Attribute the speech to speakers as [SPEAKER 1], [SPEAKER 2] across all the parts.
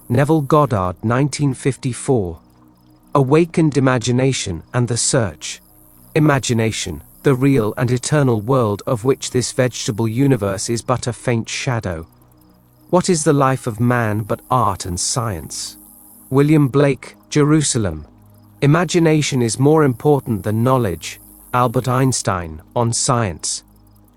[SPEAKER 1] Neville Goddard, 1954. Awakened Imagination and the Search. Imagination, the real and eternal world of which this vegetable universe is but a faint shadow. What is the life of man but art and science? William Blake, Jerusalem. Imagination is more important than knowledge. Albert Einstein, on Science.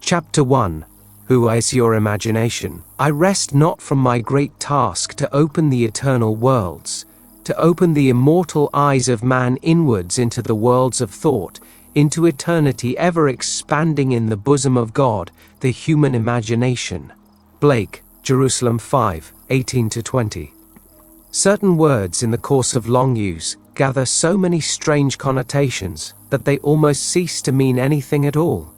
[SPEAKER 1] Chapter 1. Who is your imagination? I rest not from my great task to open the eternal worlds, to open the immortal eyes of man inwards into the worlds of thought, into eternity ever expanding in the bosom of God, the human imagination. Blake, Jerusalem 5, 18-20. Certain words in the course of long use gather so many strange connotations that they almost cease to mean anything at all.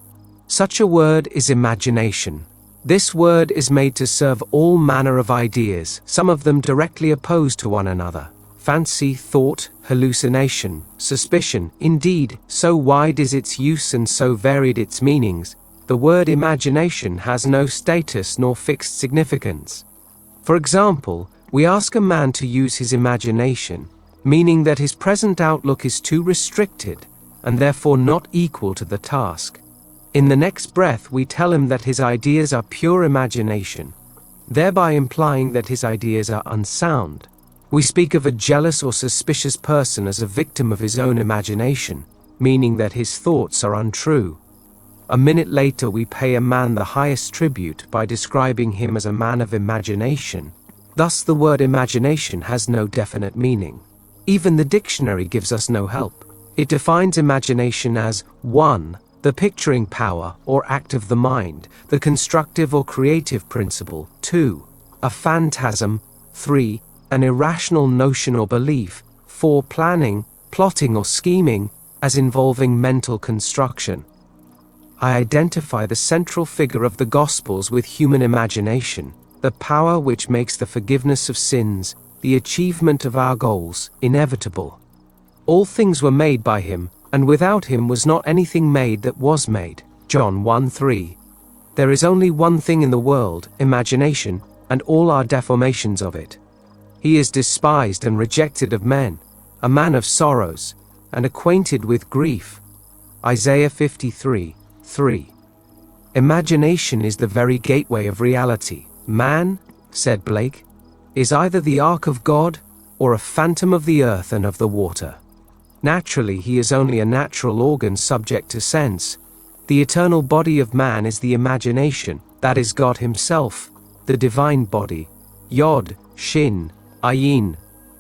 [SPEAKER 1] Such a word is imagination. This word is made to serve all manner of ideas, some of them directly opposed to one another. Fancy, thought, hallucination, suspicion. Indeed, so wide is its use and so varied its meanings, the word imagination has no status nor fixed significance. For example, we ask a man to use his imagination, meaning that his present outlook is too restricted and therefore not equal to the task. In the next breath, we tell him that his ideas are pure imagination, thereby implying that his ideas are unsound. We speak of a jealous or suspicious person as a victim of his own imagination, meaning that his thoughts are untrue. A minute later, we pay a man the highest tribute by describing him as a man of imagination. Thus, the word imagination has no definite meaning. Even the dictionary gives us no help. It defines imagination as 1. The picturing power or act of the mind, the constructive or creative principle. 2. A phantasm. 3. An irrational notion or belief. 4. Planning, plotting or scheming, as involving mental construction. I identify the central figure of the Gospels with human imagination, the power which makes the forgiveness of sins, the achievement of our goals, inevitable. All things were made by him, and without him was not anything made that was made. John 1:3. There is only one thing in the world, imagination, and all our deformations of it. He is despised and rejected of men, a man of sorrows, and acquainted with grief. Isaiah 53:3. Imagination is the very gateway of reality. Man, said Blake, is either the ark of God or a phantom of the earth and of the water. Naturally, he is only a natural organ subject to sense. The eternal body of man is the imagination, that is God himself, the divine body. Yod, Shin, Ayin.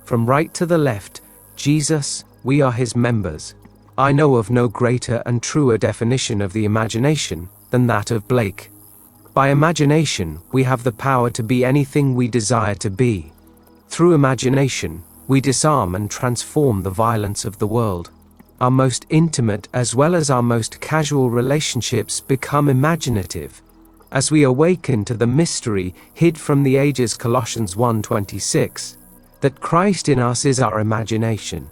[SPEAKER 1] From right to the left, Jesus, we are his members. I know of no greater and truer definition of the imagination than that of Blake. By imagination, we have the power to be anything we desire to be. Through imagination, we disarm and transform the violence of the world. Our most intimate as well as our most casual relationships become imaginative. As we awaken to the mystery hid from the ages, Colossians 1:26, that Christ in us is our imagination,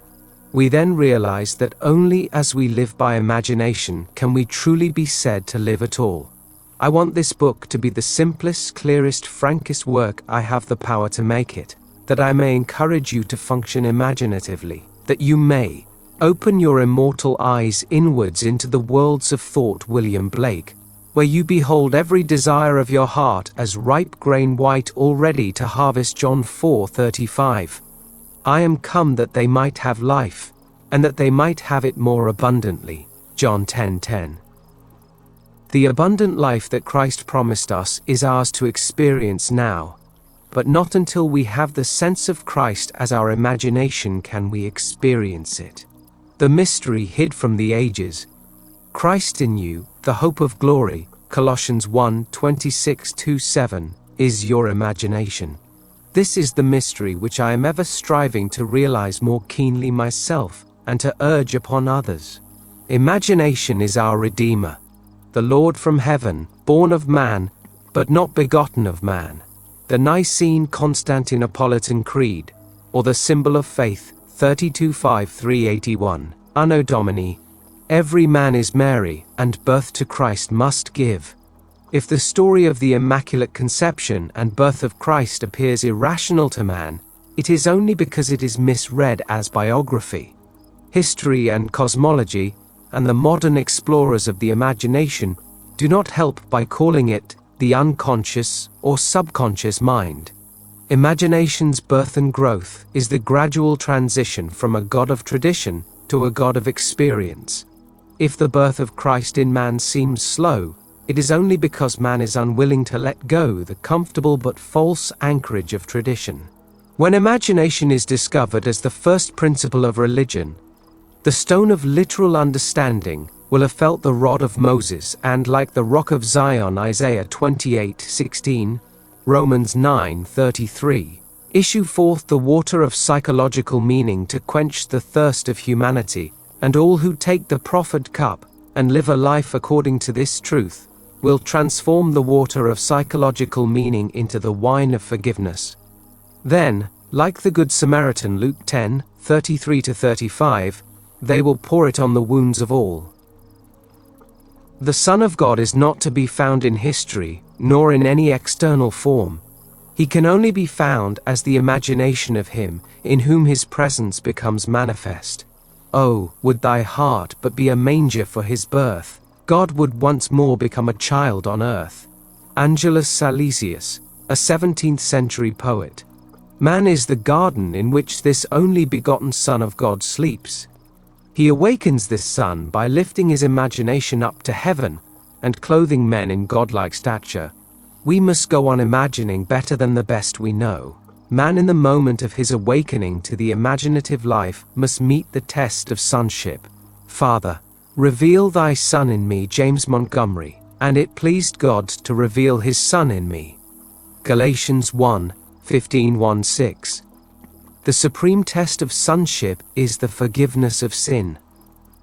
[SPEAKER 1] we then realize that only as we live by imagination can we truly be said to live at all. I want this book to be the simplest, clearest, frankest work I have the power to make it, that I may encourage you to function imaginatively, that you may open your immortal eyes inwards into the worlds of thought. William Blake, where you behold every desire of your heart as ripe grain white already to harvest. John 4:35. I am come that they might have life, and that they might have it more abundantly. John 10:10. The abundant life that Christ promised us is ours to experience now, but not until we have the sense of Christ as our imagination can we experience it. The mystery hid from the ages, Christ in you, the hope of glory, Colossians 1:26-7, is your imagination. This is the mystery which I am ever striving to realize more keenly myself and to urge upon others. Imagination is our Redeemer, the Lord from heaven, born of man, but not begotten of man. The Nicene-Constantinopolitan Creed, or the Symbol of Faith, 32-5-381, Anno Domini. Every man is Mary, and birth to Christ must give. If the story of the Immaculate Conception and birth of Christ appears irrational to man, it is only because it is misread as biography. History and cosmology, and the modern explorers of the imagination, do not help by calling it the unconscious or subconscious mind. Imagination's birth and growth is the gradual transition from a God of tradition to a God of experience. If the birth of Christ in man seems slow, it is only because man is unwilling to let go the comfortable but false anchorage of tradition. When imagination is discovered as the first principle of religion, the stone of literal understanding will have felt the rod of Moses, and like the rock of Zion, Isaiah 28:16, Romans 9:33, issue forth the water of psychological meaning to quench the thirst of humanity, and all who take the proffered cup and live a life according to this truth will transform the water of psychological meaning into the wine of forgiveness. Then, like the Good Samaritan, Luke 10:33-35, they will pour it on the wounds of all. The Son of God is not to be found in history, nor in any external form. He can only be found as the imagination of Him in whom His presence becomes manifest. Oh, would thy heart but be a manger for His birth, God would once more become a child on earth. Angelus Silesius, a 17th century poet. Man is the garden in which this only begotten Son of God sleeps. He awakens this Son by lifting his imagination up to heaven and clothing men in godlike stature. We must go on imagining better than the best we know. Man in the moment of his awakening to the imaginative life must meet the test of sonship. Father, reveal thy Son in me, James Montgomery, and it pleased God to reveal his Son in me. Galatians 1:15-16. The supreme test of sonship is the forgiveness of sin.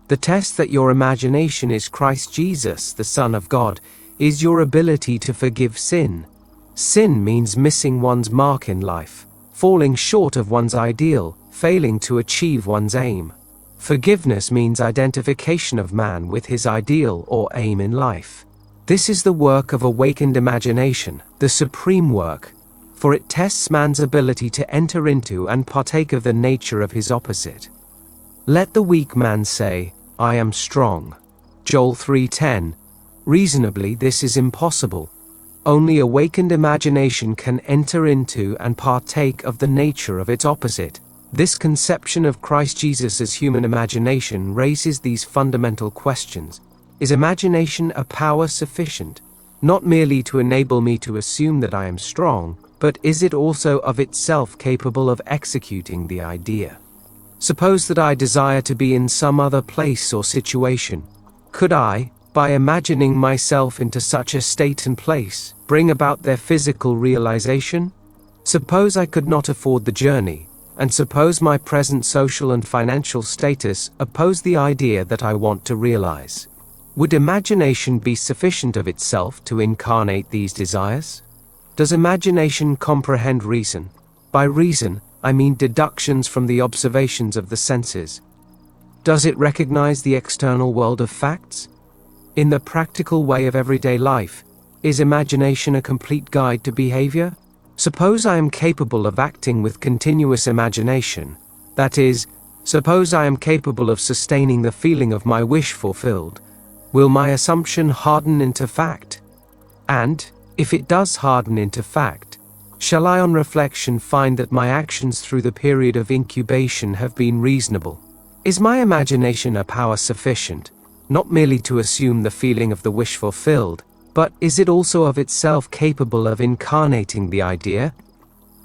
[SPEAKER 1] The test that your imagination is Christ Jesus, the Son of God, is your ability to forgive sin. Sin means missing one's mark in life, falling short of one's ideal, failing to achieve one's aim. Forgiveness means identification of man with his ideal or aim in life. This is the work of awakened imagination, the supreme work, for it tests man's ability to enter into and partake of the nature of his opposite. Let the weak man say, I am strong. Joel 3:10. Reasonably, this is impossible. Only awakened imagination can enter into and partake of the nature of its opposite. This conception of Christ Jesus as human imagination raises these fundamental questions. Is imagination a power sufficient, not merely to enable me to assume that I am strong, but is it also of itself capable of executing the idea? Suppose that I desire to be in some other place or situation. Could I, by imagining myself into such a state and place, bring about their physical realization? Suppose I could not afford the journey, and suppose my present social and financial status oppose the idea that I want to realize. Would imagination be sufficient of itself to incarnate these desires? Does imagination comprehend reason? By reason, I mean deductions from the observations of the senses. Does it recognize the external world of facts? In the practical way of everyday life, is imagination a complete guide to behavior? Suppose I am capable of acting with continuous imagination. That is, suppose I am capable of sustaining the feeling of my wish fulfilled. Will my assumption harden into fact? And, if it does harden into fact, shall I on reflection find that my actions through the period of incubation have been reasonable? Is my imagination a power sufficient, not merely to assume the feeling of the wish fulfilled, but is it also of itself capable of incarnating the idea?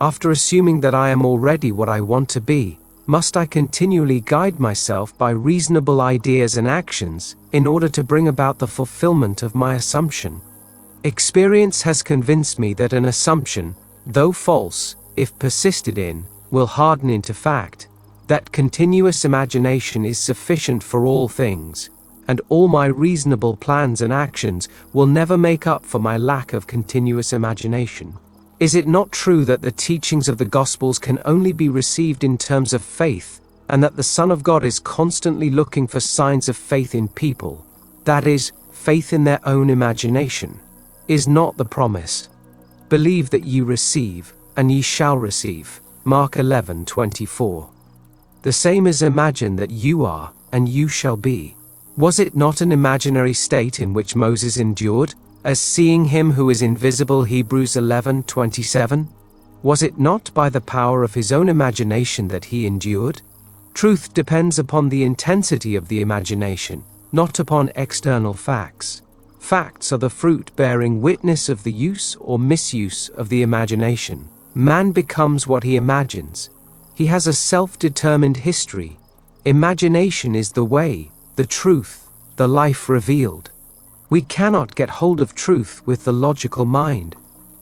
[SPEAKER 1] After assuming that I am already what I want to be, must I continually guide myself by reasonable ideas and actions in order to bring about the fulfillment of my assumption? Experience has convinced me that an assumption, though false, if persisted in, will harden into fact, that continuous imagination is sufficient for all things, and all my reasonable plans and actions will never make up for my lack of continuous imagination. Is it not true that the teachings of the Gospels can only be received in terms of faith, and that the Son of God is constantly looking for signs of faith in people, that is, faith in their own imagination? Is not the promise, believe that ye receive, and ye shall receive? Mark 11:24. The same as imagine that you are, and you shall be. Was it not an imaginary state in which Moses endured, as seeing him who is invisible, Hebrews 11:27? Was it not by the power of his own imagination that he endured? Truth depends upon the intensity of the imagination, not upon external facts. Facts are the fruit bearing witness of the use or misuse of the imagination. Man becomes what he imagines. He has a self-determined history. Imagination is the way, the truth, the life revealed. We cannot get hold of truth with the logical mind.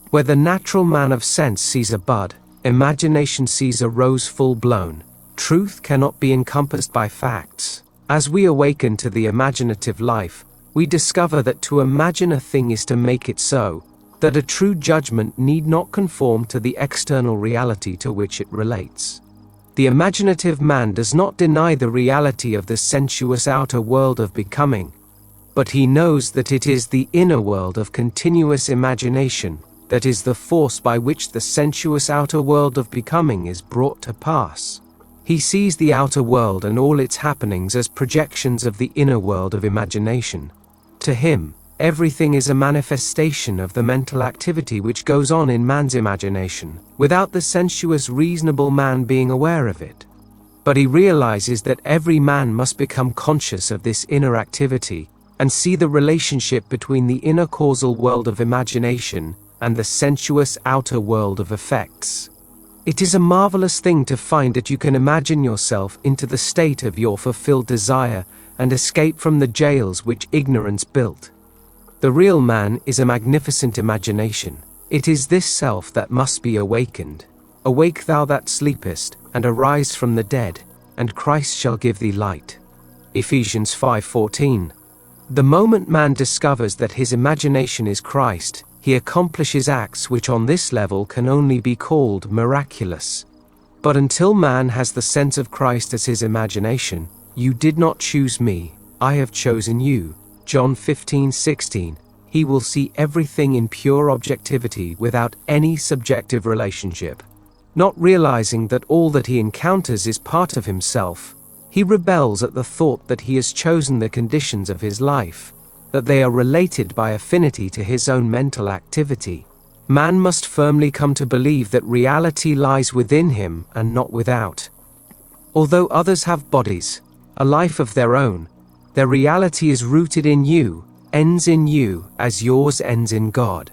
[SPEAKER 1] Where the natural man of sense sees a bud, imagination sees a rose full-blown. Truth cannot be encompassed by facts. As we awaken to the imaginative life, we discover that to imagine a thing is to make it so, that a true judgment need not conform to the external reality to which it relates. The imaginative man does not deny the reality of the sensuous outer world of becoming, but he knows that it is the inner world of continuous imagination that is the force by which the sensuous outer world of becoming is brought to pass. He sees the outer world and all its happenings as projections of the inner world of imagination. To him, everything is a manifestation of the mental activity which goes on in man's imagination, without the sensuous reasonable man being aware of it. But he realizes that every man must become conscious of this inner activity, and see the relationship between the inner causal world of imagination and the sensuous outer world of effects. It is a marvelous thing to find that you can imagine yourself into the state of your fulfilled desire and escape from the jails which ignorance built. The real man is a magnificent imagination. It is this self that must be awakened. Awake thou that sleepest, and arise from the dead, and Christ shall give thee light. Ephesians 5:14. The moment man discovers that his imagination is Christ, he accomplishes acts which on this level can only be called miraculous. But until man has the sense of Christ as his imagination, you did not choose me, I have chosen you. John 15:16. He will see everything in pure objectivity without any subjective relationship. Not realizing that all that he encounters is part of himself, he rebels at the thought that he has chosen the conditions of his life, that they are related by affinity to his own mental activity. Man must firmly come to believe that reality lies within him and not without. Although others have bodies, a life of their own, their reality is rooted in you, ends in you, as yours ends in God.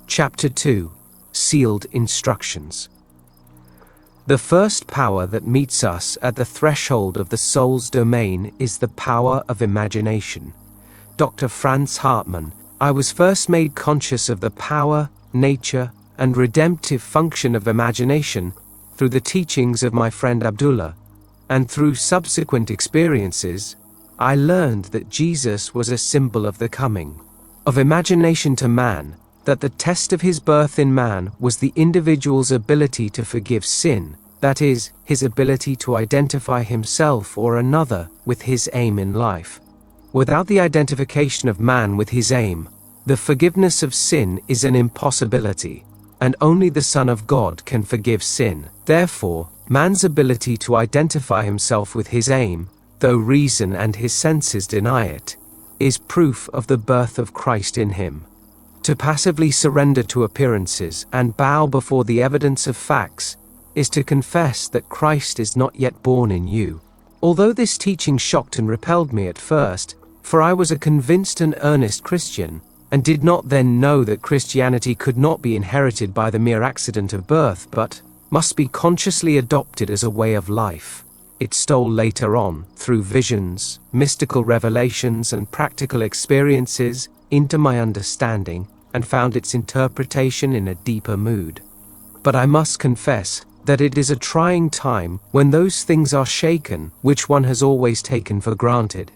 [SPEAKER 1] Chapter 2. Sealed Instructions. The first power that meets us at the threshold of the soul's domain is the power of imagination. Dr. Franz Hartmann. I was first made conscious of the power, nature, and redemptive function of imagination through the teachings of my friend Abdullah, and through subsequent experiences, I learned that Jesus was a symbol of the coming of imagination to man, that the test of his birth in man was the individual's ability to forgive sin, that is, his ability to identify himself or another with his aim in life. Without the identification of man with his aim, the forgiveness of sin is an impossibility, and only the Son of God can forgive sin. Therefore, man's ability to identify himself with his aim, though reason and his senses deny it, is proof of the birth of Christ in him. To passively surrender to appearances and bow before the evidence of facts is to confess that Christ is not yet born in you. Although this teaching shocked and repelled me at first, for I was a convinced and earnest Christian, and did not then know that Christianity could not be inherited by the mere accident of birth, but must be consciously adopted as a way of life. It stole later on, through visions, mystical revelations, and practical experiences, into my understanding, and found its interpretation in a deeper mood. But I must confess that it is a trying time when those things are shaken which one has always taken for granted.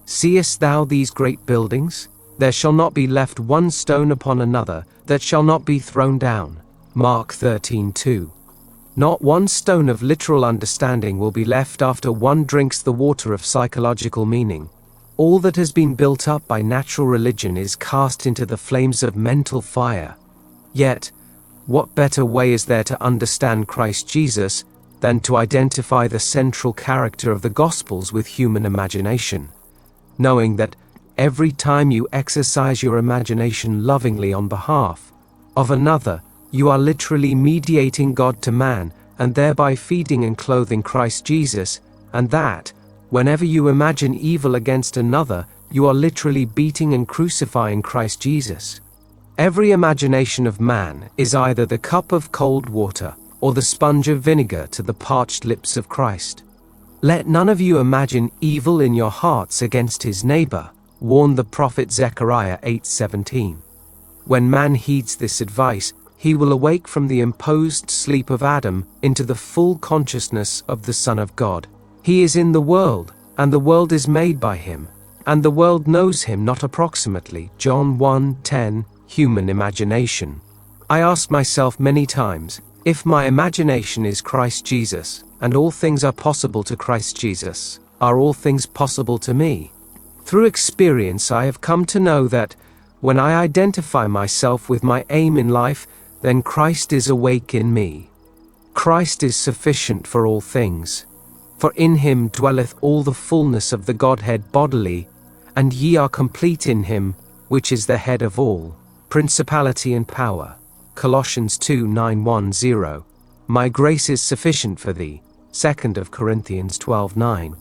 [SPEAKER 1] Seest thou these great buildings? There shall not be left one stone upon another that shall not be thrown down. Mark 13:2. Not one stone of literal understanding will be left after one drinks the water of psychological meaning. All that has been built up by natural religion is cast into the flames of mental fire. Yet, What better way is there to understand Christ Jesus than to identify the central character of the Gospels with human imagination? Knowing that every time you exercise your imagination lovingly on behalf of another, you are literally mediating God to man and thereby feeding and clothing Christ Jesus, and that, whenever you imagine evil against another, you are literally beating and crucifying Christ Jesus. Every imagination of man is either the cup of cold water or the sponge of vinegar to the parched lips of Christ. Let none of you imagine evil in your hearts against his neighbor, warned the prophet Zechariah 8:17. When man heeds this advice, he will awake from the imposed sleep of Adam into the full consciousness of the Son of God. He is in the world, and the world is made by him, and the world knows him not approximately. John 1:10. Human imagination. I ask myself many times, if my imagination is Christ Jesus, and all things are possible to Christ Jesus, are all things possible to me? Through experience I have come to know that, when I identify myself with my aim in life, then Christ is awake in me. Christ is sufficient for all things. For in him dwelleth all the fullness of the Godhead bodily, and ye are complete in him, which is the head of all principality and power. Colossians 2:9-10. My grace is sufficient for thee. 2 Corinthians 12:9.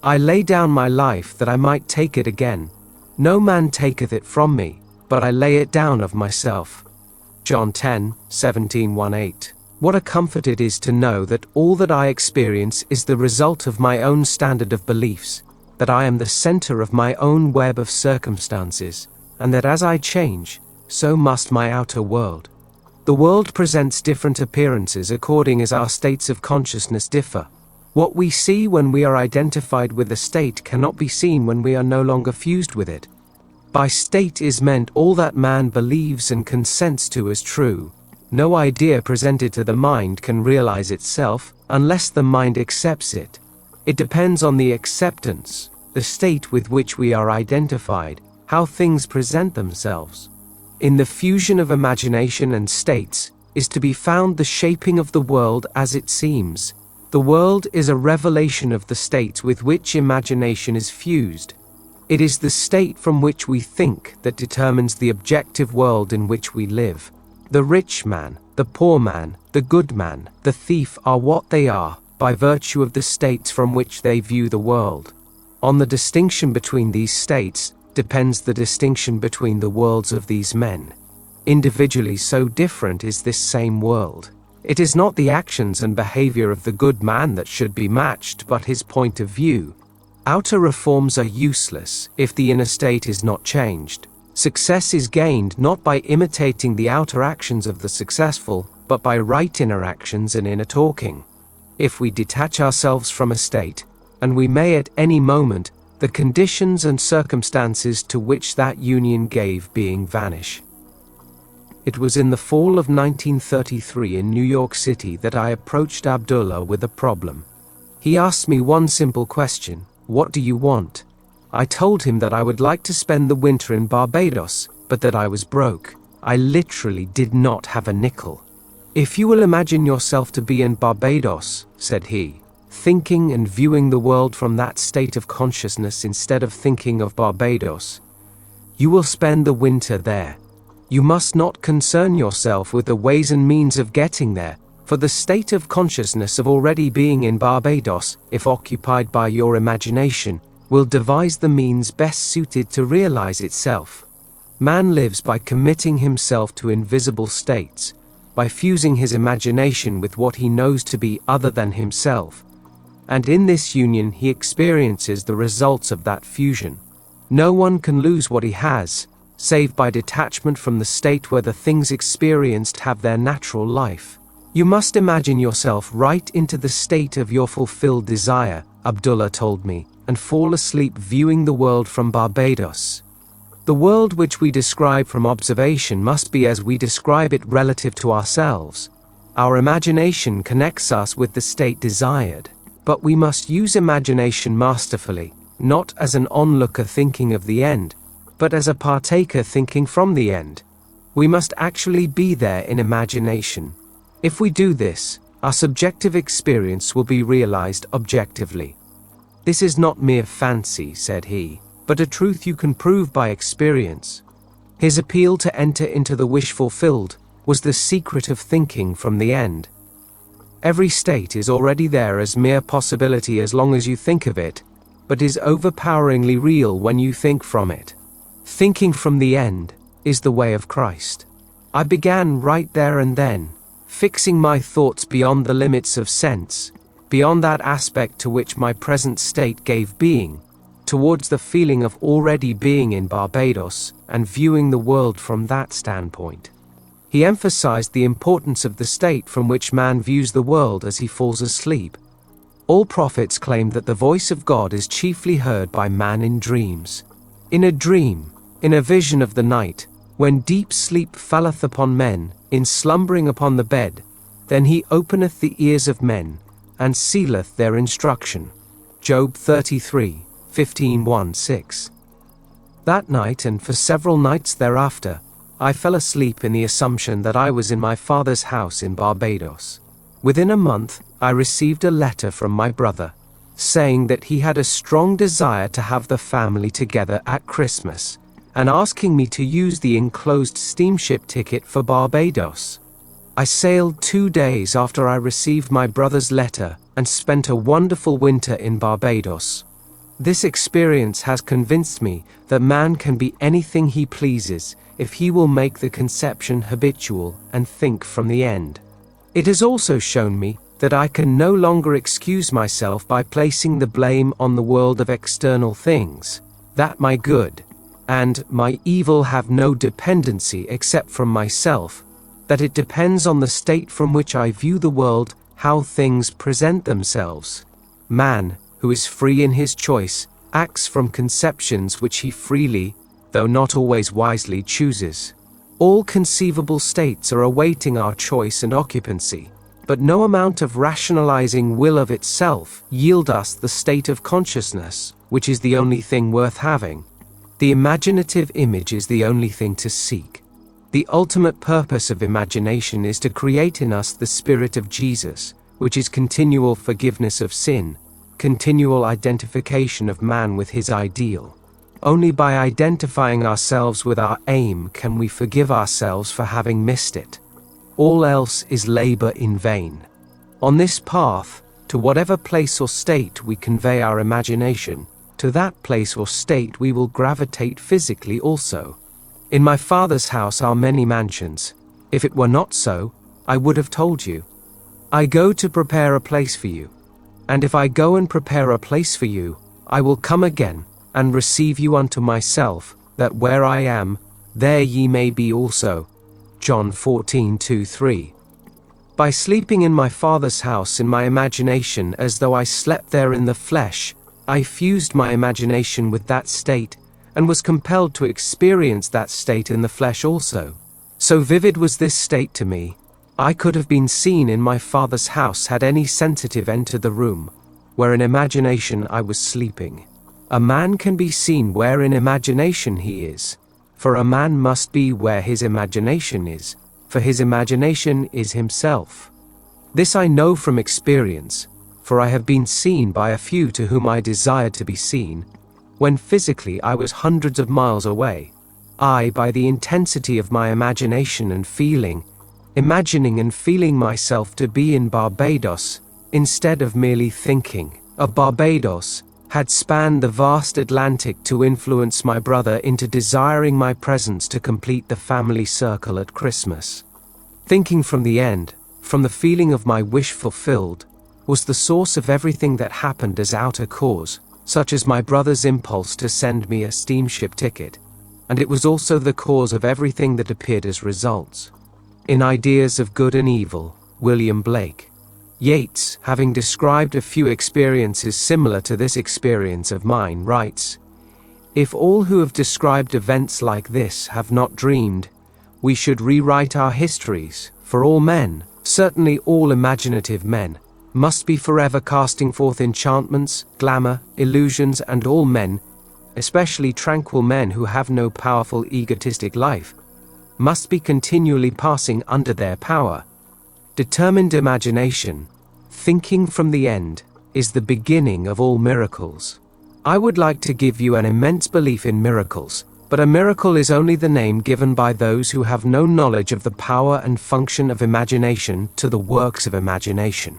[SPEAKER 1] I lay down my life that I might take it again. No man taketh it from me, but I lay it down of myself. John 10:17-18. What a comfort it is to know that all that I experience is the result of my own standard of beliefs, that I am the center of my own web of circumstances, and that as I change, so must my outer world. The world presents different appearances according as our states of consciousness differ. What we see when we are identified with a state cannot be seen when we are no longer fused with it. By state is meant all that man believes and consents to as true. No idea presented to the mind can realize itself unless the mind accepts it. It depends on the acceptance, the state with which we are identified, how things present themselves. In the fusion of imagination and states is to be found the shaping of the world as it seems. The world is a revelation of the states with which imagination is fused. It is the state from which we think that determines the objective world in which we live. The rich man, the poor man, the good man, the thief are what they are, by virtue of the states from which they view the world. On the distinction between these states depends the distinction between the worlds of these men. Individually so different is this same world. It is not the actions and behavior of the good man that should be matched, but his point of view. Outer reforms are useless if the inner state is not changed. Success is gained not by imitating the outer actions of the successful, but by right inner actions and inner talking. If we detach ourselves from a state, and we may at any moment, the conditions and circumstances to which that union gave being vanish. It was in the fall of 1933 in New York City that I approached Abdullah with a problem. He asked me one simple question: what do you want? I told him that I would like to spend the winter in Barbados, but that I was broke. I literally did not have a nickel. If you will imagine yourself to be in Barbados, said he, thinking and viewing the world from that state of consciousness instead of thinking of Barbados, you will spend the winter there. You must not concern yourself with the ways and means of getting there, for the state of consciousness of already being in Barbados, if occupied by your imagination, will devise the means best suited to realize itself. Man lives by committing himself to invisible states, by fusing his imagination with what he knows to be other than himself, and in this union he experiences the results of that fusion. No one can lose what he has, save by detachment from the state where the things experienced have their natural life. You must imagine yourself right into the state of your fulfilled desire, Abdullah told me, and fall asleep viewing the world from Barbados. The world which we describe from observation must be as we describe it relative to ourselves. Our imagination connects us with the state desired, but we must use imagination masterfully, not as an onlooker thinking of the end, but as a partaker thinking from the end. We must actually be there in imagination. If we do this, our subjective experience will be realized objectively. This is not mere fancy, said he, but a truth you can prove by experience. His appeal to enter into the wish fulfilled was the secret of thinking from the end. Every state is already there as mere possibility as long as you think of it, but is overpoweringly real when you think from it. Thinking from the end is the way of Christ. I began right there and then, fixing my thoughts beyond the limits of sense, beyond that aspect to which my present state gave being, towards the feeling of already being in Barbados and viewing the world from that standpoint. He emphasized the importance of the state from which man views the world as he falls asleep. All prophets claim that the voice of God is chiefly heard by man in dreams. In a dream, in a vision of the night, when deep sleep falleth upon men, in slumbering upon the bed, then he openeth the ears of men, and sealeth their instruction. Job 33, 15:1-6. That night and for several nights thereafter, I fell asleep in the assumption that I was in my father's house in Barbados. Within a month, I received a letter from my brother, saying that he had a strong desire to have the family together at Christmas, and asking me to use the enclosed steamship ticket for Barbados. I sailed 2 days after I received my brother's letter and spent a wonderful winter in Barbados. This experience has convinced me that man can be anything he pleases if he will make the conception habitual and think from the end. It has also shown me that I can no longer excuse myself by placing the blame on the world of external things, that my good and my evil have no dependency except from myself, that it depends on the state from which I view the world, how things present themselves. Man, who is free in his choice, acts from conceptions which he freely, though not always wisely, chooses. All conceivable states are awaiting our choice and occupancy, but no amount of rationalizing will of itself yield us the state of consciousness, which is the only thing worth having. The imaginative image is the only thing to seek. The ultimate purpose of imagination is to create in us the spirit of Jesus, which is continual forgiveness of sin, continual identification of man with his ideal. Only by identifying ourselves with our aim can we forgive ourselves for having missed it. All else is labor in vain. On this path, to whatever place or state we convey our imagination, to that place or state we will gravitate physically also. In my father's house are many mansions. If it were not so, I would have told you. I go to prepare a place for you. And if I go and prepare a place for you, I will come again, and receive you unto myself, that where I am, there ye may be also. John 14:2-3. By sleeping in my father's house in my imagination as though I slept there in the flesh, I fused my imagination with that state, and was compelled to experience that state in the flesh also. So vivid was this state to me, I could have been seen in my father's house had any sensitive entered the room, where in imagination I was sleeping. A man can be seen where in imagination he is, for a man must be where his imagination is, for his imagination is himself. This I know from experience, for I have been seen by a few to whom I desired to be seen, when physically I was hundreds of miles away. I, by the intensity of my imagination and feeling, imagining and feeling myself to be in Barbados, instead of merely thinking of Barbados, had spanned the vast Atlantic to influence my brother into desiring my presence to complete the family circle at Christmas. Thinking from the end, from the feeling of my wish fulfilled, was the source of everything that happened as outer cause, such as my brother's impulse to send me a steamship ticket, and it was also the cause of everything that appeared as results. In Ideas of Good and Evil, William Blake. Yeats, having described a few experiences similar to this experience of mine, writes, "If all who have described events like this have not dreamed, we should rewrite our histories, for all men, certainly all imaginative men, must be forever casting forth enchantments, glamour, illusions, and all men, especially tranquil men who have no powerful egotistic life, must be continually passing under their power. Determined imagination, thinking from the end, is the beginning of all miracles. I would like to give you an immense belief in miracles, but a miracle is only the name given by those who have no knowledge of the power and function of imagination to the works of imagination.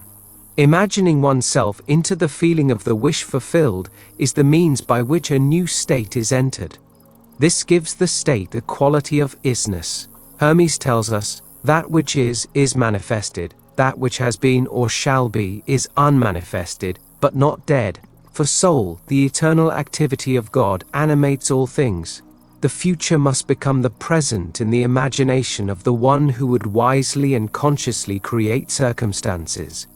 [SPEAKER 1] Imagining oneself into the feeling of the wish fulfilled is the means by which a new state is entered. This gives the state the quality of isness. Hermes tells us, that which is manifested, that which has been or shall be is unmanifested, but not dead. For soul, the eternal activity of God, animates all things. The future must become the present in the imagination of the one who would wisely and consciously create circumstances.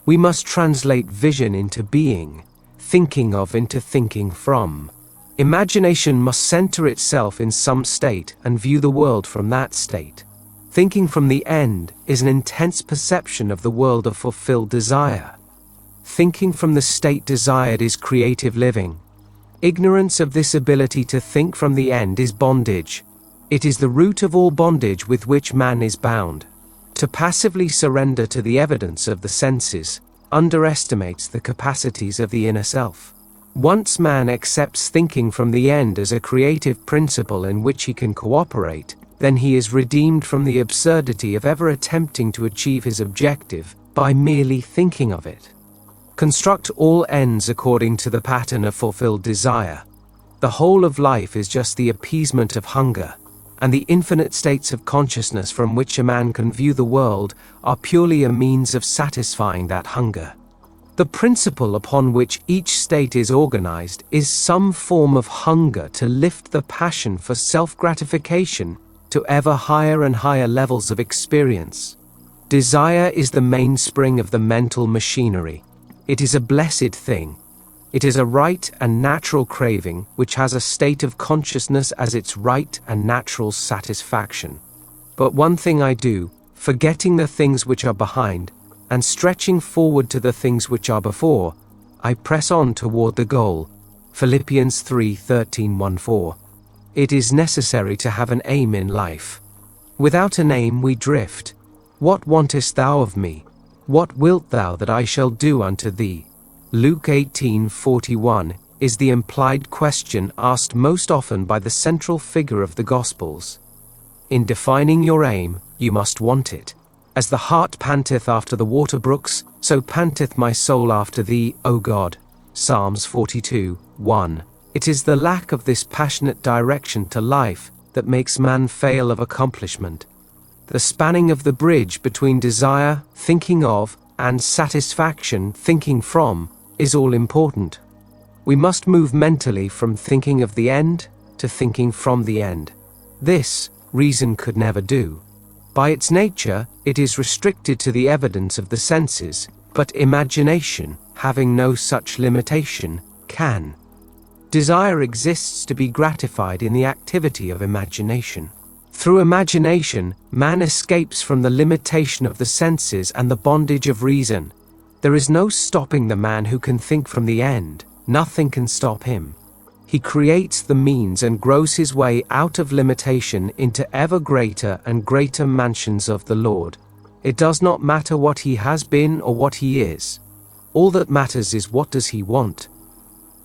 [SPEAKER 1] We must translate vision into being, thinking of into thinking from. Imagination must center itself in some state and view the world from that state. Thinking from the end is an intense perception of the world of fulfilled desire. Thinking from the state desired is creative living. Ignorance of this ability to think from the end is bondage. It is the root of all bondage with which man is bound. To passively surrender to the evidence of the senses underestimates the capacities of the inner self. Once man accepts thinking from the end as a creative principle in which he can cooperate, then he is redeemed from the absurdity of ever attempting to achieve his objective by merely thinking of it. Construct all ends according to the pattern of fulfilled desire. The whole of life is just the appeasement of hunger, and the infinite states of consciousness from which a man can view the world are purely a means of satisfying that hunger. The principle upon which each state is organized is some form of hunger to lift the passion for self-gratification to ever higher and higher levels of experience. Desire is the mainspring of the mental machinery. It is a blessed thing. It is a right and natural craving which has a state of consciousness as its right and natural satisfaction. But one thing I do, forgetting the things which are behind, and stretching forward to the things which are before, I press on toward the goal. Philippians 3:13-14. It is necessary to have an aim in life. Without an aim we drift. What wantest thou of me? What wilt thou that I shall do unto thee? Luke 18:41 is the implied question asked most often by the central figure of the Gospels. In defining your aim, you must want it. As the hart panteth after the water brooks, so panteth my soul after thee, O God. Psalms 42:1. It is the lack of this passionate direction to life that makes man fail of accomplishment. The spanning of the bridge between desire, thinking of, and satisfaction, thinking from, is all important. We must move mentally from thinking of the end to thinking from the end. This, reason could never do. By its nature, it is restricted to the evidence of the senses, but imagination, having no such limitation, can. Desire exists to be gratified in the activity of imagination. Through imagination, man escapes from the limitation of the senses and the bondage of reason. There is no stopping the man who can think from the end. Nothing can stop him. He creates the means and grows his way out of limitation into ever greater and greater mansions of the Lord. It does not matter what he has been or what he is. All that matters is what does he want.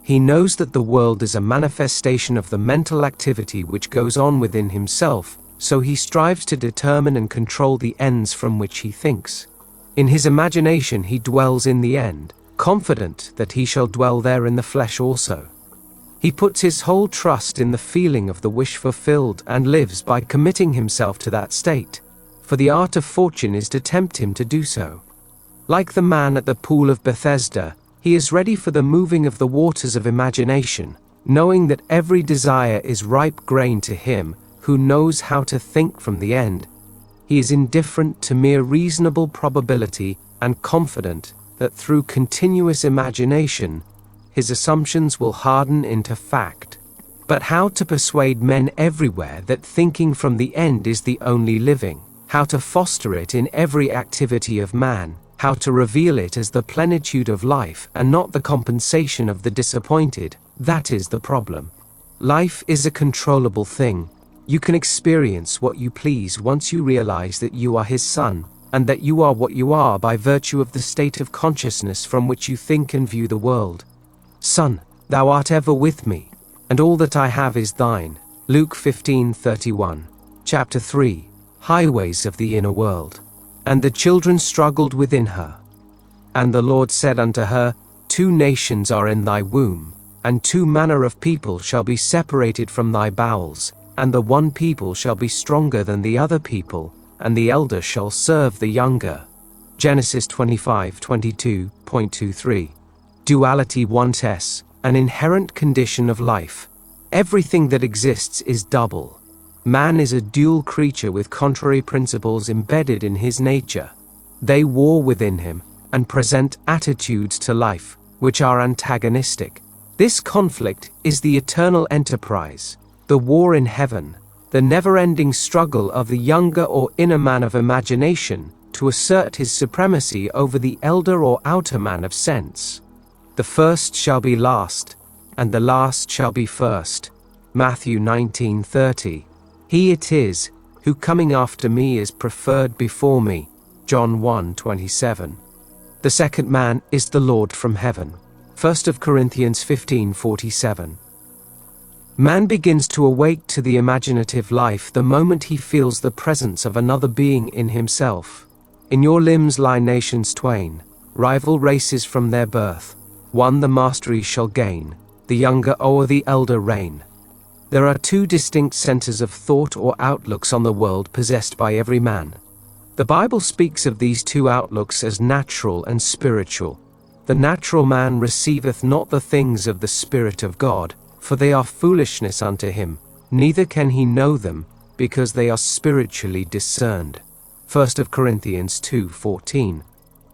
[SPEAKER 1] He knows that the world is a manifestation of the mental activity which goes on within himself, so he strives to determine and control the ends from which he thinks. In his imagination he dwells in the end, confident that he shall dwell there in the flesh also. He puts his whole trust in the feeling of the wish fulfilled and lives by committing himself to that state, for the art of fortune is to tempt him to do so. Like the man at the pool of Bethesda, he is ready for the moving of the waters of imagination, knowing that every desire is ripe grain to him who knows how to think from the end. He is indifferent to mere reasonable probability and confident that through continuous imagination, his assumptions will harden into fact. But how to persuade men everywhere that thinking from the end is the only living, how to foster it in every activity of man, how to reveal it as the plenitude of life and not the compensation of the disappointed, that is the problem. Life is a controllable thing. You can experience what you please once you realize that you are His son, and that you are what you are by virtue of the state of consciousness from which you think and view the world. Son, thou art ever with me, and all that I have is thine. Luke 15:31. Chapter 3. Highways of the inner world. And the children struggled within her. And the Lord said unto her, 2 nations are in thy womb, and 2 manner of people shall be separated from thy bowels, and the one people shall be stronger than the other people, and the elder shall serve the younger. Genesis 25:22.23. Duality 1s, an inherent condition of life. Everything that exists is double. Man is a dual creature with contrary principles embedded in his nature. They war within him, and present attitudes to life, which are antagonistic. This conflict is the eternal enterprise, the war in heaven, the never-ending struggle of the younger or inner man of imagination to assert his supremacy over the elder or outer man of sense. The first shall be last, and the last shall be first. Matthew 19:30. He it is, who coming after me is preferred before me. John 1:27. The second man is the Lord from heaven. 1 Corinthians 15:47. Man begins to awake to the imaginative life the moment he feels the presence of another being in himself. In your limbs lie nations twain, rival races from their birth. One the mastery shall gain, the younger o'er the elder reign. There are 2 distinct centers of thought or outlooks on the world possessed by every man. The Bible speaks of these 2 outlooks as natural and spiritual. The natural man receiveth not the things of the Spirit of God, for they are foolishness unto him, neither can he know them, because they are spiritually discerned. 1 Corinthians 2:14.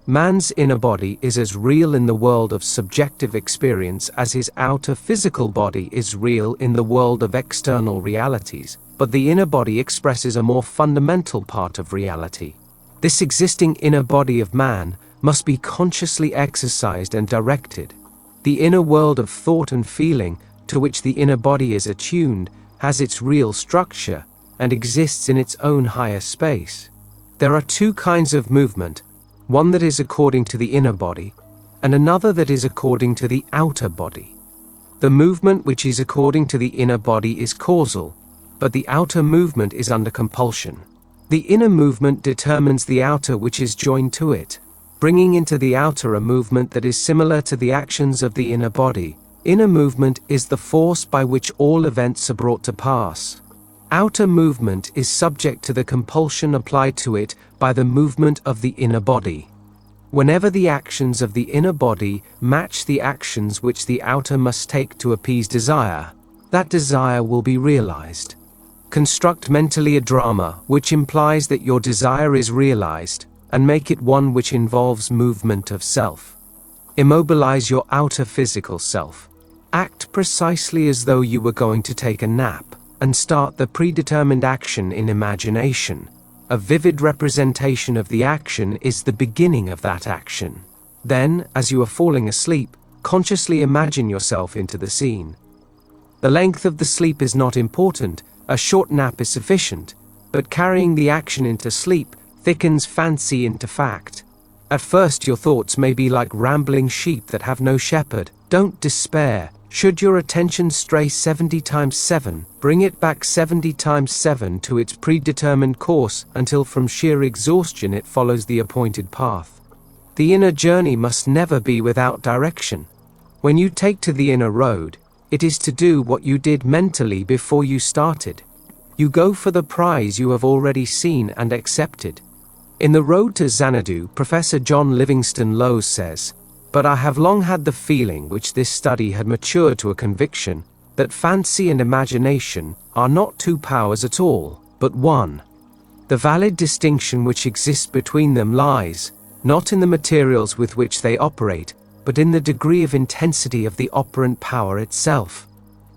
[SPEAKER 1] Man's inner body is as real in the world of subjective experience as his outer physical body is real in the world of external realities, but the inner body expresses a more fundamental part of reality. This existing inner body of man must be consciously exercised and directed. The inner world of thought and feeling, to which the inner body is attuned, has its real structure, and exists in its own higher space. There are 2 kinds of movement, one that is according to the inner body, and another that is according to the outer body. The movement which is according to the inner body is causal, but the outer movement is under compulsion. The inner movement determines the outer which is joined to it, bringing into the outer a movement that is similar to the actions of the inner body. Inner movement is the force by which all events are brought to pass. Outer movement is subject to the compulsion applied to it by the movement of the inner body. Whenever the actions of the inner body match the actions which the outer must take to appease desire, that desire will be realized. Construct mentally a drama which implies that your desire is realized, and make it one which involves movement of self. Immobilize your outer physical self. Act precisely as though you were going to take a nap, and start the predetermined action in imagination. A vivid representation of the action is the beginning of that action. Then, as you are falling asleep, consciously imagine yourself into the scene. The length of the sleep is not important, a short nap is sufficient, but carrying the action into sleep thickens fancy into fact. At first your thoughts may be like rambling sheep that have no shepherd. Don't despair. Should your attention stray 70 times 7, bring it back 70 times 7 to its predetermined course until from sheer exhaustion it follows the appointed path. The inner journey must never be without direction. When you take to the inner road, it is to do what you did mentally before you started. You go for the prize you have already seen and accepted. In The Road to Xanadu, Professor John Livingston Lowes says, "But I have long had the feeling, which this study had matured to a conviction, that fancy and imagination are not 2 powers at all, but one. The valid distinction which exists between them lies, not in the materials with which they operate, but in the degree of intensity of the operant power itself.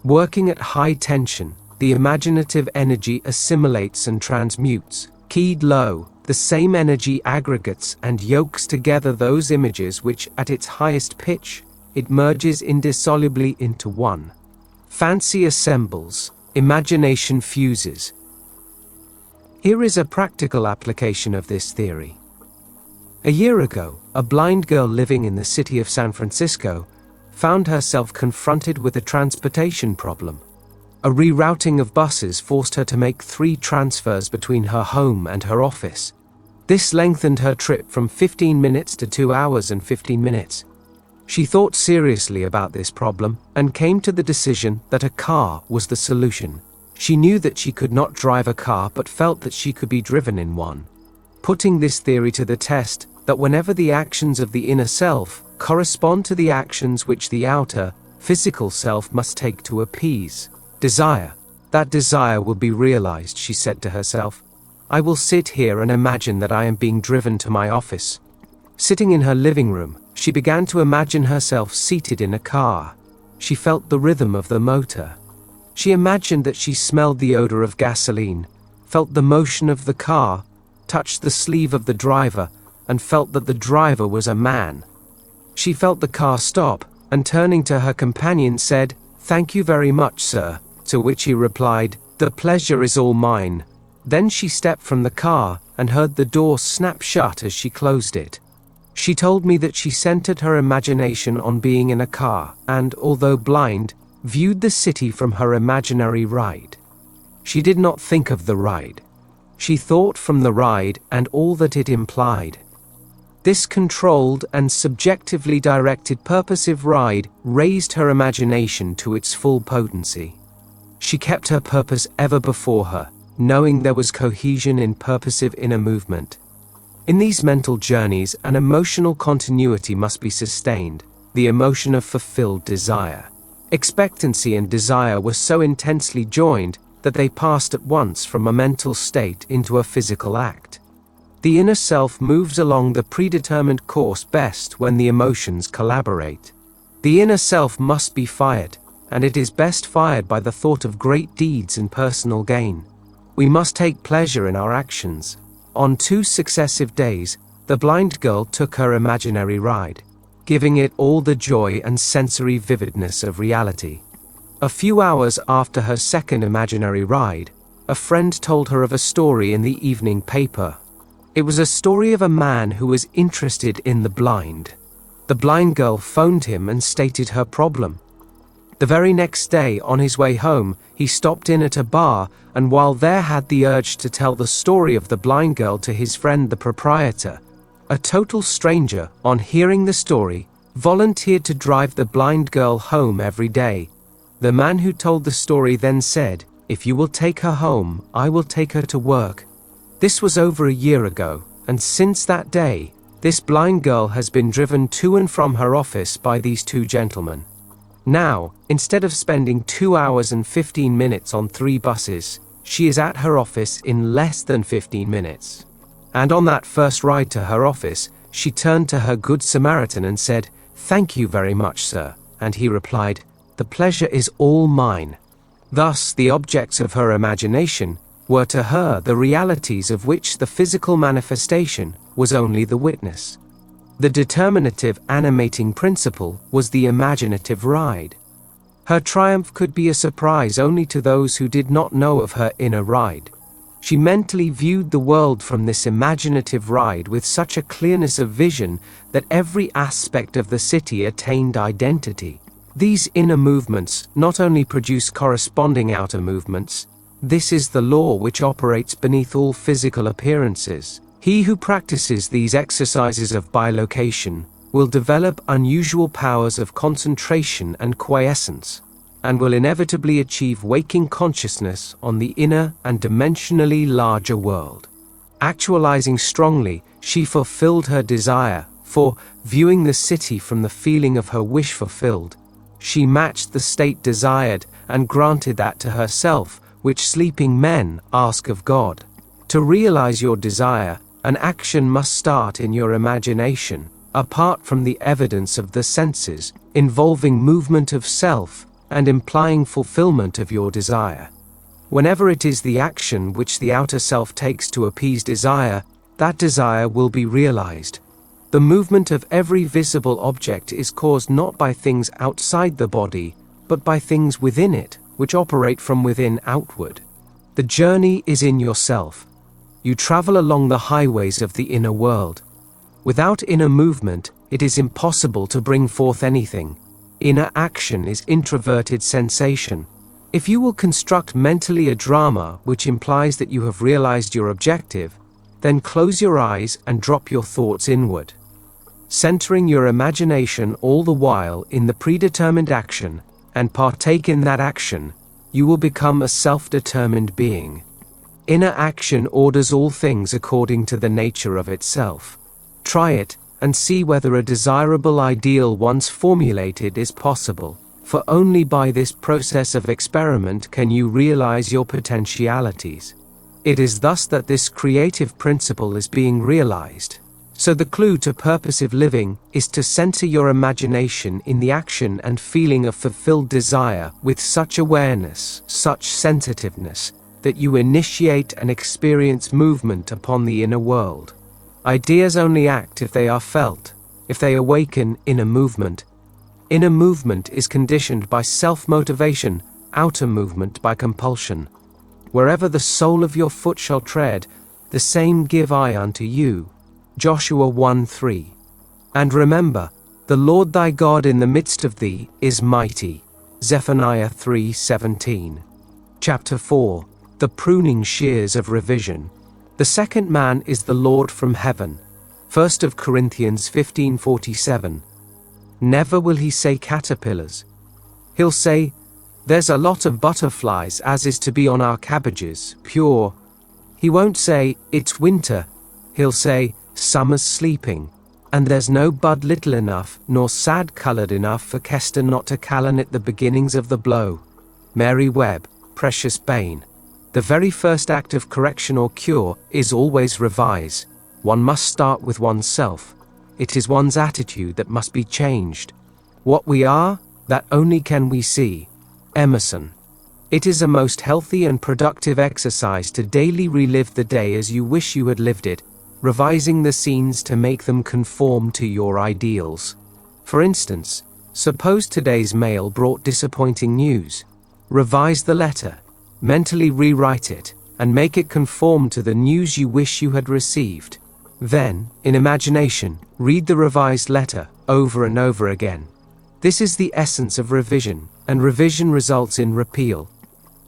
[SPEAKER 1] Working at high tension, the imaginative energy assimilates and transmutes. Keyed low, the same energy aggregates and yokes together those images which, at its highest pitch, it merges indissolubly into one. Fancy assembles, Imagination fuses. Here is a practical application of this theory. A year ago, a blind girl living in the city of San Francisco found herself confronted with a transportation problem. A rerouting of buses forced her to make 3 transfers between her home and her office. This lengthened her trip from 15 minutes to 2 hours and 15 minutes. She thought seriously about this problem and came to the decision that a car was the solution. She knew that she could not drive a car but felt that she could be driven in one. Putting this theory to the test, that whenever the actions of the inner self correspond to the actions which the outer, physical self must take to appease desire, that desire will be realized, she said to herself. I will sit here and imagine that I am being driven to my office. Sitting in her living room, she began to imagine herself seated in a car. She felt the rhythm of the motor. She imagined that she smelled the odor of gasoline, felt the motion of the car, touched the sleeve of the driver, and felt that the driver was a man. She felt the car stop, and turning to her companion said, "Thank you very much, sir," to which he replied, "The pleasure is all mine." Then she stepped from the car, and heard the door snap shut as she closed it. She told me that she centered her imagination on being in a car, and, although blind, viewed the city from her imaginary ride. She did not think of the ride. She thought from the ride and all that it implied. This controlled and subjectively directed purposive ride raised her imagination to its full potency. She kept her purpose ever before her, knowing there was cohesion in purposive inner movement. In these mental journeys, an emotional continuity must be sustained, the emotion of fulfilled desire. Expectancy and desire were so intensely joined that they passed at once from a mental state into a physical act. The inner self moves along the predetermined course best when the emotions collaborate. The inner self must be fired, and it is best fired by the thought of great deeds and personal gain. We must take pleasure in our actions. On 2 successive days, the blind girl took her imaginary ride, giving it all the joy and sensory vividness of reality. A few hours after her second imaginary ride, a friend told her of a story in the evening paper. It was a story of a man who was interested in the blind. The blind girl phoned him and stated her problem. The very next day, on his way home, he stopped in at a bar and while there had the urge to tell the story of the blind girl to his friend the proprietor. A total stranger, on hearing the story, volunteered to drive the blind girl home every day. The man who told the story then said, "If you will take her home, I will take her to work." This was over a year ago, and since that day, this blind girl has been driven to and from her office by these 2 gentlemen. Now, instead of spending 2 hours and 15 minutes on 3 buses, she is at her office in less than 15 minutes. And on that first ride to her office, she turned to her Good Samaritan and said, "Thank you very much, sir," and he replied, "The pleasure is all mine." Thus, the objects of her imagination were to her the realities of which the physical manifestation was only the witness. The determinative animating principle was the imaginative ride. Her triumph could be a surprise only to those who did not know of her inner ride. She mentally viewed the world from this imaginative ride with such a clearness of vision that every aspect of the city attained identity. These inner movements not only produce corresponding outer movements. This is the law which operates beneath all physical appearances. He who practices these exercises of bilocation will develop unusual powers of concentration and quiescence, and will inevitably achieve waking consciousness on the inner and dimensionally larger world. Actualizing strongly, she fulfilled her desire, for, viewing the city from the feeling of her wish fulfilled, she matched the state desired and granted that to herself which sleeping men ask of God. To realize your desire, an action must start in your imagination, apart from the evidence of the senses, involving movement of self and implying fulfillment of your desire. Whenever it is the action which the outer self takes to appease desire, that desire will be realized. The movement of every visible object is caused not by things outside the body, but by things within it. which operate from within outward. The journey is in yourself. You travel along the highways of the inner world. Without inner movement, it is impossible to bring forth anything. Inner action is introverted sensation. If you will construct mentally a drama which implies that you have realized your objective, then close your eyes and drop your thoughts inward. Centering your imagination all the while in the predetermined action, and partake in that action, you will become a self-determined being. Inner action orders all things according to the nature of itself. Try it, and see whether a desirable ideal once formulated is possible, for only by this process of experiment can you realize your potentialities. It is thus that this creative principle is being realized. So the clue to purposive living is to center your imagination in the action and feeling of fulfilled desire with such awareness, such sensitiveness, that you initiate and experience movement upon the inner world. Ideas only act if they are felt, if they awaken inner movement. Inner movement is conditioned by self-motivation, outer movement by compulsion. Wherever the sole of your foot shall tread, the same give I unto you. Joshua 1:3. And remember, the Lord thy God in the midst of thee is mighty. Zephaniah 3:17. Chapter 4. The pruning shears of revision. The second man is the Lord from heaven. 1 Corinthians 15:47. Never will he say caterpillars. He'll say, there's a lot of butterflies as is to be on our cabbages, pure. He won't say, it's winter. He'll say, summer's sleeping. And there's no bud little enough, nor sad-coloured enough for Kester not to callan at the beginnings of the blow. Mary Webb, Precious Bane. The very first act of correction or cure is always revise. One must start with oneself. It is one's attitude that must be changed. What we are, that only can we see. Emerson. It is a most healthy and productive exercise to daily relive the day as you wish you had lived it, revising the scenes to make them conform to your ideals. For instance, suppose today's mail brought disappointing news. Revise the letter, mentally rewrite it, and make it conform to the news you wish you had received. Then, in imagination, read the revised letter over and over again. This is the essence of revision, and revision results in repeal.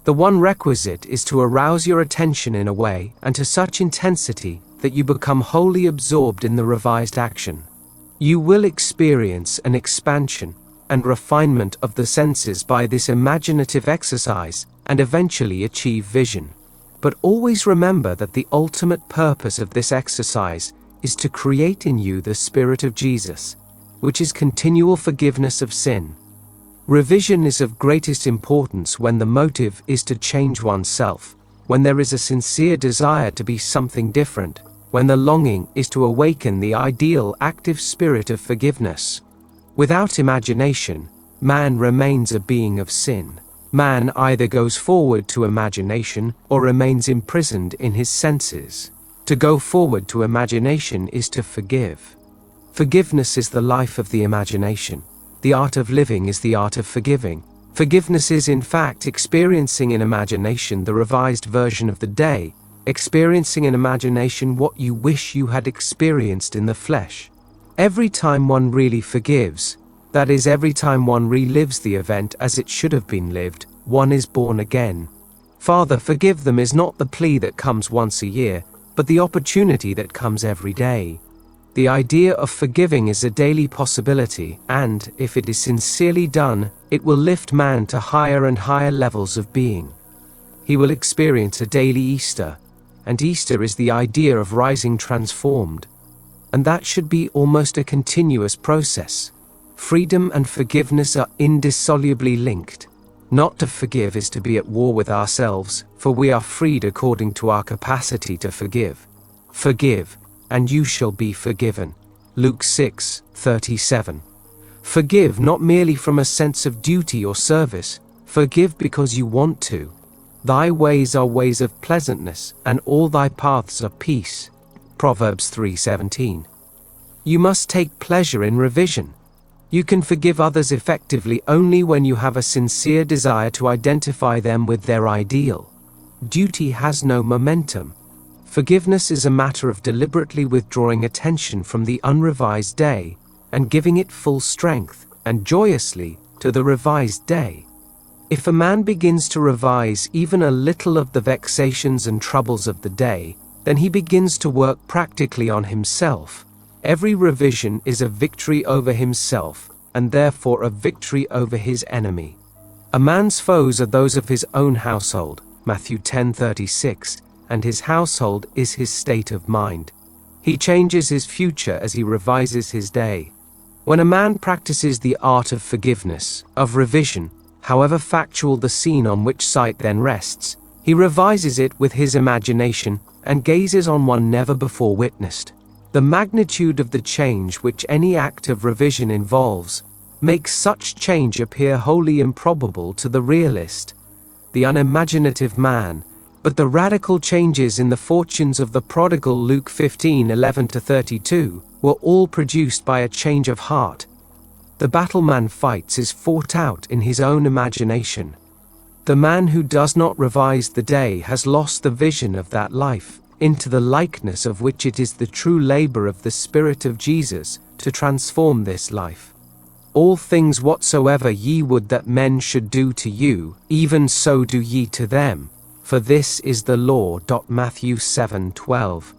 [SPEAKER 1] The one requisite is to arouse your attention in a way and to such intensity that you become wholly absorbed in the revised action. You will experience an expansion and refinement of the senses by this imaginative exercise and eventually achieve vision. But always remember that the ultimate purpose of this exercise is to create in you the Spirit of Jesus, which is continual forgiveness of sin. Revision is of greatest importance when the motive is to change oneself, when there is a sincere desire to be something different, when the longing is to awaken the ideal active spirit of forgiveness. Without imagination, man remains a being of sin. Man either goes forward to imagination or remains imprisoned in his senses. To go forward to imagination is to forgive. Forgiveness is the life of the imagination. The art of living is the art of forgiving. Forgiveness is in fact experiencing in imagination the revised version of the day, experiencing in imagination what you wish you had experienced in the flesh. Every time one really forgives, that is, every time one relives the event as it should have been lived, one is born again. Father, forgive them is not the plea that comes once a year, but the opportunity that comes every day. The idea of forgiving is a daily possibility, and, if it is sincerely done, it will lift man to higher and higher levels of being. He will experience a daily Easter, and Easter is the idea of rising transformed. And that should be almost a continuous process. Freedom and forgiveness are indissolubly linked. Not to forgive is to be at war with ourselves, for we are freed according to our capacity to forgive. Forgive, and you shall be forgiven. Luke 6:37. Forgive not merely from a sense of duty or service, forgive because you want to. Thy ways are ways of pleasantness, and all thy paths are peace. Proverbs 3:17. You must take pleasure in revision. You can forgive others effectively only when you have a sincere desire to identify them with their ideal. Duty has no momentum. Forgiveness is a matter of deliberately withdrawing attention from the unrevised day and giving it full strength and joyously to the revised day. If a man begins to revise even a little of the vexations and troubles of the day, then he begins to work practically on himself. Every revision is a victory over himself, and therefore a victory over his enemy. A man's foes are those of his own household, Matthew 10:36, and his household is his state of mind. He changes his future as he revises his day. When a man practices the art of forgiveness, of revision, however factual the scene on which sight then rests, he revises it with his imagination and gazes on one never before witnessed. The magnitude of the change which any act of revision involves makes such change appear wholly improbable to the realist, the unimaginative man, but the radical changes in the fortunes of the prodigal Luke 15:11-32 were all produced by a change of heart. The battle man fights is fought out in his own imagination. The man who does not revise the day has lost the vision of that life, into the likeness of which it is the true labor of the Spirit of Jesus to transform this life. All things whatsoever ye would that men should do to you, even so do ye to them, for this is the law. Matthew 7:12.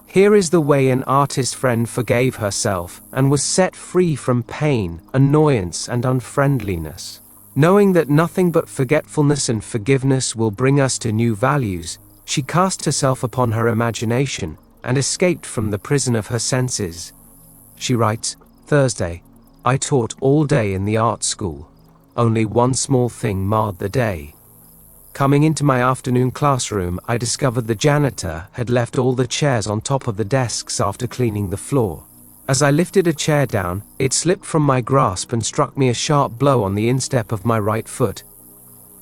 [SPEAKER 1] Here is the way an artist friend forgave herself and was set free from pain, annoyance, and unfriendliness. Knowing that nothing but forgetfulness and forgiveness will bring us to new values, she cast herself upon her imagination and escaped from the prison of her senses. She writes, Thursday, I taught all day in the art school. Only one small thing marred the day. Coming into my afternoon classroom, I discovered the janitor had left all the chairs on top of the desks after cleaning the floor. As I lifted a chair down, it slipped from my grasp and struck me a sharp blow on the instep of my right foot.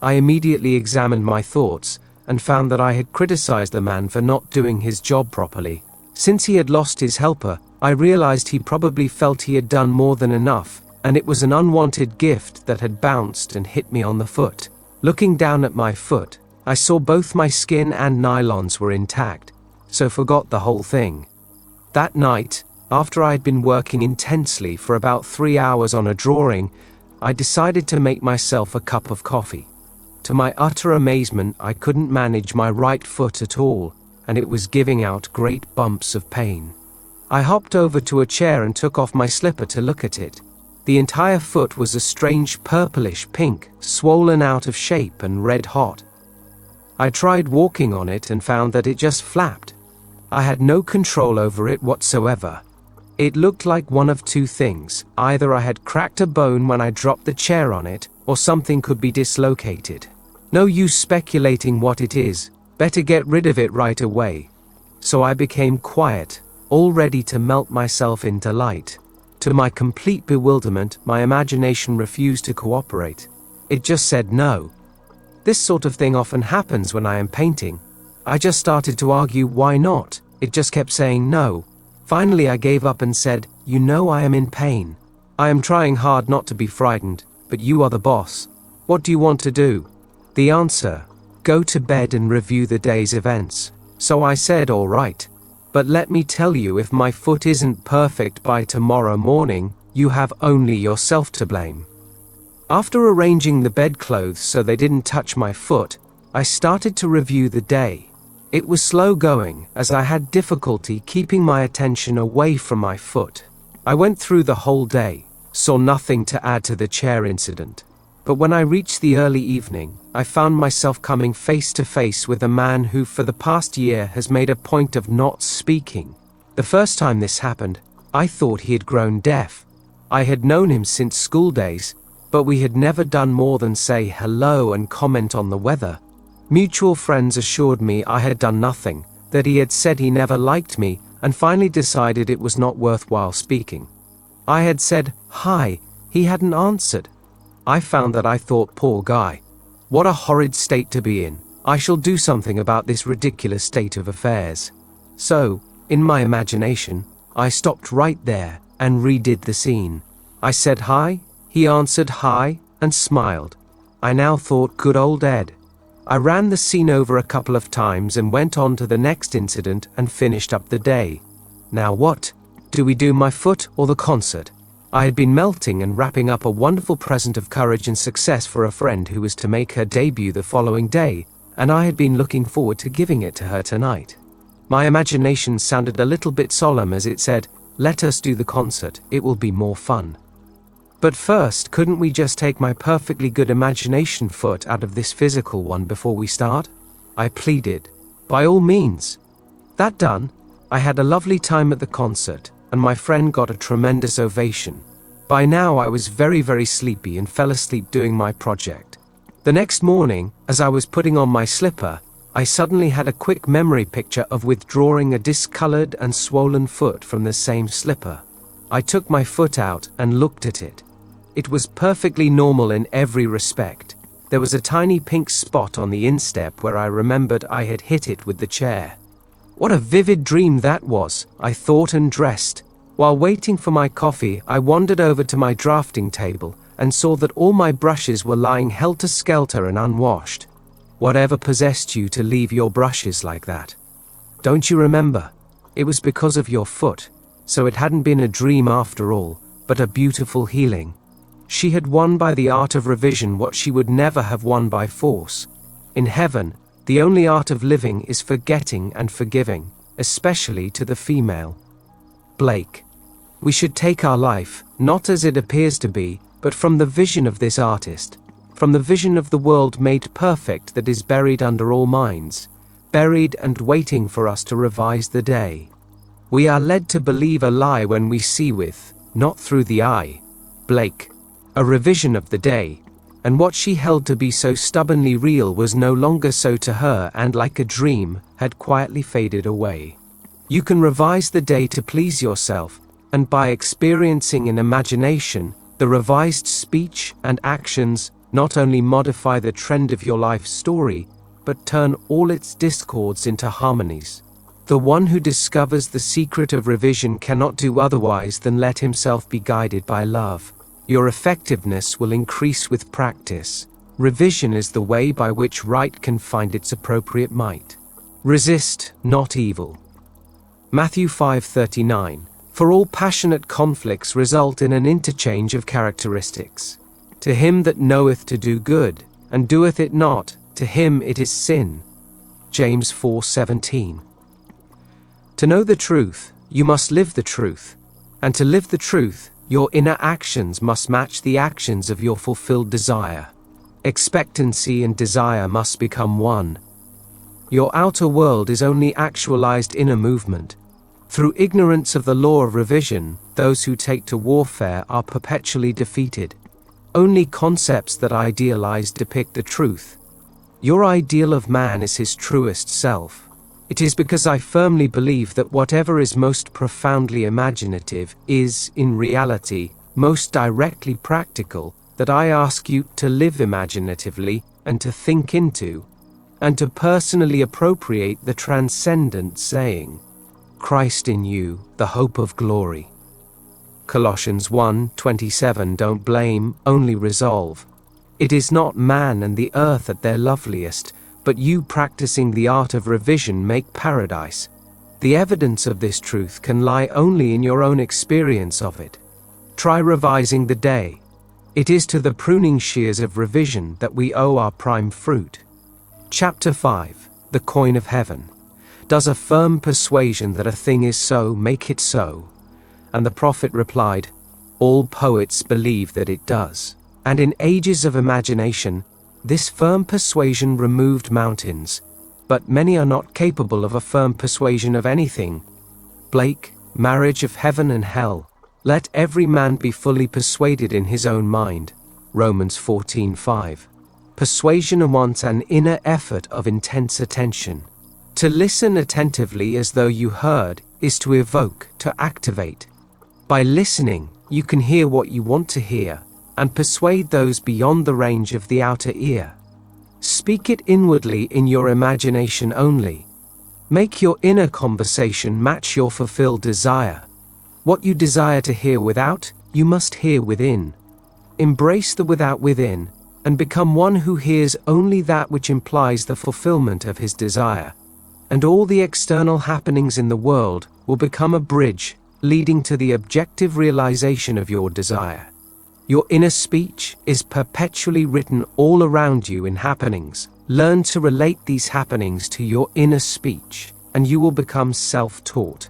[SPEAKER 1] I immediately examined my thoughts and found that I had criticized the man for not doing his job properly. Since he had lost his helper, I realized he probably felt he had done more than enough, and it was an unwanted gift that had bounced and hit me on the foot. Looking down at my foot, I saw both my skin and nylons were intact, so forgot the whole thing. That night, after I had been working intensely for about 3 hours on a drawing, I decided to make myself a cup of coffee. To my utter amazement, I couldn't manage my right foot at all, and it was giving out great bumps of pain. I hopped over to a chair and took off my slipper to look at it. The entire foot was a strange purplish pink, swollen out of shape and red hot. I tried walking on it and found that it just flapped. I had no control over it whatsoever. It looked like one of two things: either I had cracked a bone when I dropped the chair on it, or something could be dislocated. No use speculating what it is, better get rid of it right away. So I became quiet, all ready to melt myself into light. To my complete bewilderment, my imagination refused to cooperate. It just said no. This sort of thing often happens when I am painting. I just started to argue why not. It just kept saying no. Finally I gave up and said, "You know I am in pain. I am trying hard not to be frightened, but you are the boss. What do you want to do?" The answer: go to bed and review the day's events. So I said, all right. But let me tell you, if my foot isn't perfect by tomorrow morning, you have only yourself to blame. After arranging the bedclothes so they didn't touch my foot, I started to review the day. It was slow going, as I had difficulty keeping my attention away from my foot. I went through the whole day, saw nothing to add to the chair incident. But when I reached the early evening, I found myself coming face to face with a man who for the past year has made a point of not speaking. The first time this happened, I thought he had grown deaf. I had known him since school days, but we had never done more than say hello and comment on the weather. Mutual friends assured me I had done nothing, that he had said he never liked me, and finally decided it was not worthwhile speaking. I had said hi, he hadn't answered. I found that I thought, poor guy. What a horrid state to be in. I shall do something about this ridiculous state of affairs. So, in my imagination, I stopped right there and redid the scene. I said hi, he answered hi, and smiled. I now thought, good old Ed. I ran the scene over a couple of times and went on to the next incident and finished up the day. Now what? Do we do my foot or the concert? I had been melting and wrapping up a wonderful present of courage and success for a friend who was to make her debut the following day, and I had been looking forward to giving it to her tonight. My imagination sounded a little bit solemn as it said, "Let us do the concert, it will be more fun." But first, couldn't we just take my perfectly good imagination foot out of this physical one before we start? I pleaded. By all means. That done, I had a lovely time at the concert, and my friend got a tremendous ovation. By now I was very, very sleepy and fell asleep doing my project. The next morning, as I was putting on my slipper, I suddenly had a quick memory picture of withdrawing a discolored and swollen foot from the same slipper. I took my foot out and looked at it. It was perfectly normal in every respect. There was a tiny pink spot on the instep where I remembered I had hit it with the chair. What a vivid dream that was, I thought, and dressed. While waiting for my coffee, I wandered over to my drafting table and saw that all my brushes were lying helter-skelter and unwashed. Whatever possessed you to leave your brushes like that? Don't you remember? It was because of your foot, so it hadn't been a dream after all, but a beautiful healing. She had won by the art of revision what she would never have won by force. In heaven, the only art of living is forgetting and forgiving, especially to the female. Blake. We should take our life, not as it appears to be, but from the vision of this artist, from the vision of the world made perfect that is buried under all minds, buried and waiting for us to revise the day. We are led to believe a lie when we see with, not through the eye. Blake. A revision of the day, and what she held to be so stubbornly real was no longer so to her and, like a dream, had quietly faded away. You can revise the day to please yourself, and by experiencing in imagination, the revised speech and actions not only modify the trend of your life story, but turn all its discords into harmonies. The one who discovers the secret of revision cannot do otherwise than let himself be guided by love. Your effectiveness will increase with practice. Revision is the way by which right can find its appropriate might. Resist not evil. Matthew 5:39. For all passionate conflicts result in an interchange of characteristics. To him that knoweth to do good, and doeth it not, to him it is sin. James 4:17. To know the truth, you must live the truth. And to live the truth, your inner actions must match the actions of your fulfilled desire. Expectancy and desire must become one. Your outer world is only actualized inner movement. Through ignorance of the law of revision, those who take to warfare are perpetually defeated. Only concepts that idealize depict the truth. Your ideal of man is his truest self. It is because I firmly believe that whatever is most profoundly imaginative is, in reality, most directly practical, that I ask you to live imaginatively and to think into, and to personally appropriate the transcendent saying, Christ in you, the hope of glory. Colossians 1:27. Don't blame, only resolve. It is not man and the earth at their loveliest, but you practicing the art of revision make paradise. The evidence of this truth can lie only in your own experience of it. Try revising the day. It is to the pruning shears of revision that we owe our prime fruit. Chapter 5. The Coin of Heaven. Does a firm persuasion that a thing is so make it so? And the prophet replied, all poets believe that it does. And in ages of imagination, this firm persuasion removed mountains, but many are not capable of a firm persuasion of anything. Blake, Marriage of Heaven and Hell. Let every man be fully persuaded in his own mind. Romans 14:5. Persuasion wants an inner effort of intense attention. To listen attentively as though you heard is to evoke, to activate. By listening, you can hear what you want to hear, and persuade those beyond the range of the outer ear. Speak it inwardly in your imagination only. Make your inner conversation match your fulfilled desire. What you desire to hear without, you must hear within. Embrace the without within, and become one who hears only that which implies the fulfillment of his desire. And all the external happenings in the world will become a bridge leading to the objective realization of your desire. Your inner speech is perpetually written all around you in happenings. Learn to relate these happenings to your inner speech, and you will become self-taught.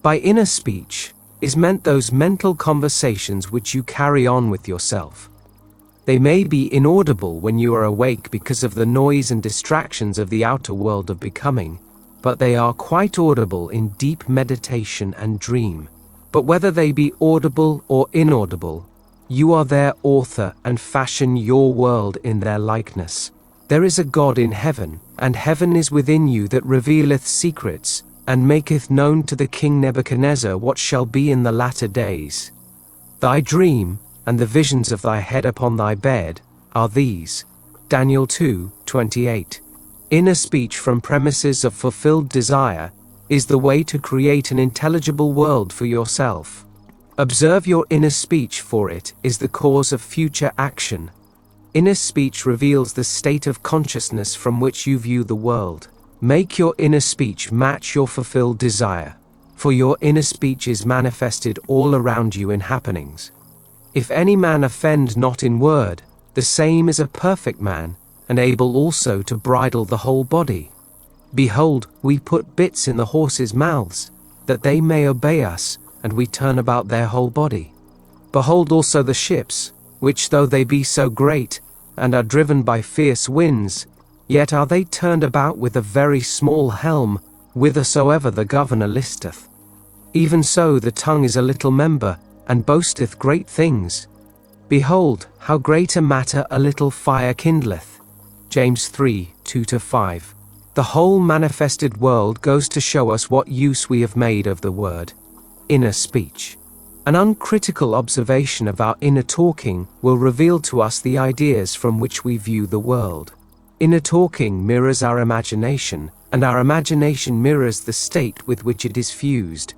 [SPEAKER 1] By inner speech is meant those mental conversations which you carry on with yourself. They may be inaudible when you are awake because of the noise and distractions of the outer world of becoming, but they are quite audible in deep meditation and dream. But whether they be audible or inaudible, you are their author and fashion your world in their likeness. There is a God in heaven, and heaven is within you that revealeth secrets, and maketh known to the king Nebuchadnezzar what shall be in the latter days. Thy dream, and the visions of thy head upon thy bed, are these. Daniel 2:28. Inner speech from premises of fulfilled desire is the way to create an intelligible world for yourself. Observe your inner speech, for it is the cause of future action. Inner speech reveals the state of consciousness from which you view the world. Make your inner speech match your fulfilled desire, for your inner speech is manifested all around you in happenings. If any man offend not in word, the same is a perfect man, and able also to bridle the whole body. Behold, we put bits in the horses' mouths, that they may obey us, and we turn about their whole body. Behold also the ships, which though they be so great, and are driven by fierce winds, yet are they turned about with a very small helm, whithersoever the governor listeth. Even so the tongue is a little member, and boasteth great things. Behold, how great a matter a little fire kindleth. James 3:2-5. The whole manifested world goes to show us what use we have made of the word inner speech. An uncritical observation of our inner talking will reveal to us the ideas from which we view the world. Inner talking mirrors our imagination, and our imagination mirrors the state with which it is fused.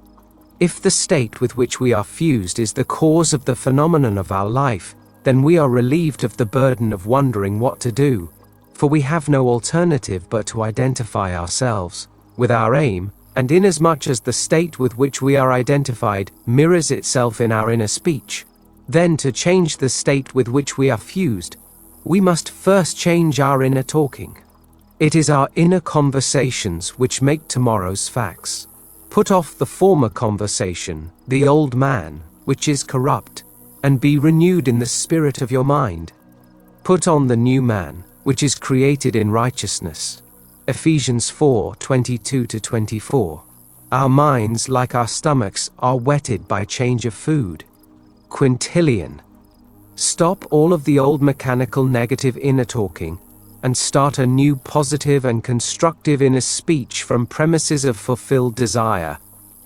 [SPEAKER 1] If the state with which we are fused is the cause of the phenomenon of our life, then we are relieved of the burden of wondering what to do, for we have no alternative but to identify ourselves with our aim, and inasmuch as the state with which we are identified mirrors itself in our inner speech, then to change the state with which we are fused, we must first change our inner talking. It is our inner conversations which make tomorrow's facts. Put off the former conversation, the old man, which is corrupt, and be renewed in the spirit of your mind. Put on the new man, which is created in righteousness. Ephesians 4:22-24. Our minds, like our stomachs, are whetted by change of food. Quintillion. Stop all of the old mechanical negative inner talking, and start a new positive and constructive inner speech from premises of fulfilled desire.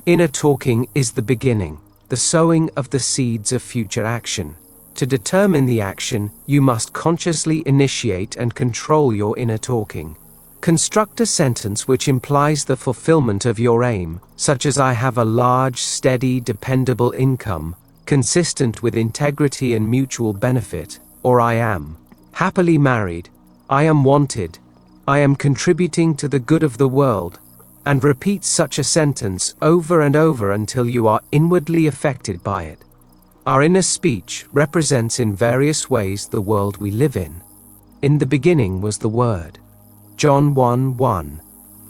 [SPEAKER 1] Inner talking is the beginning, the sowing of the seeds of future action. To determine the action, you must consciously initiate and control your inner talking. Construct a sentence which implies the fulfillment of your aim, such as I have a large, steady, dependable income, consistent with integrity and mutual benefit, or I am happily married, I am wanted, I am contributing to the good of the world, and repeat such a sentence over and over until you are inwardly affected by it. Our inner speech represents in various ways the world we live in. In the beginning was the Word. John 1:1.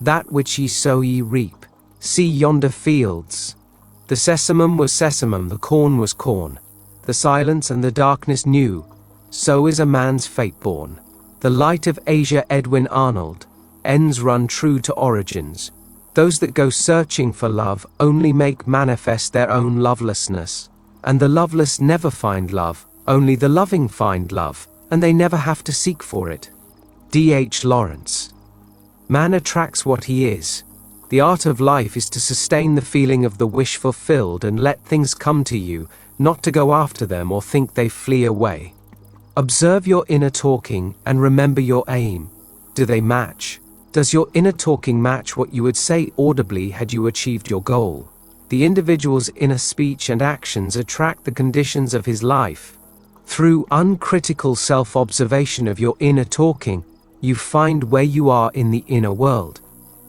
[SPEAKER 1] That which ye sow ye reap. See yonder fields. The sesamum was sesamum, the corn was corn. The silence and the darkness knew. So is a man's fate born. The light of Asia Edwin Arnold. Ends run true to origins. Those that go searching for love only make manifest their own lovelessness. And the loveless never find love, only the loving find love, and they never have to seek for it. D.H. Lawrence. Man attracts what he is. The art of life is to sustain the feeling of the wish fulfilled and let things come to you, not to go after them or think they flee away. Observe your inner talking and remember your aim. Do they match? Does your inner talking match what you would say audibly had you achieved your goal? the individual's inner speech and actions attract the conditions of his life. Through uncritical self-observation of your inner talking, you find where you are in the inner world.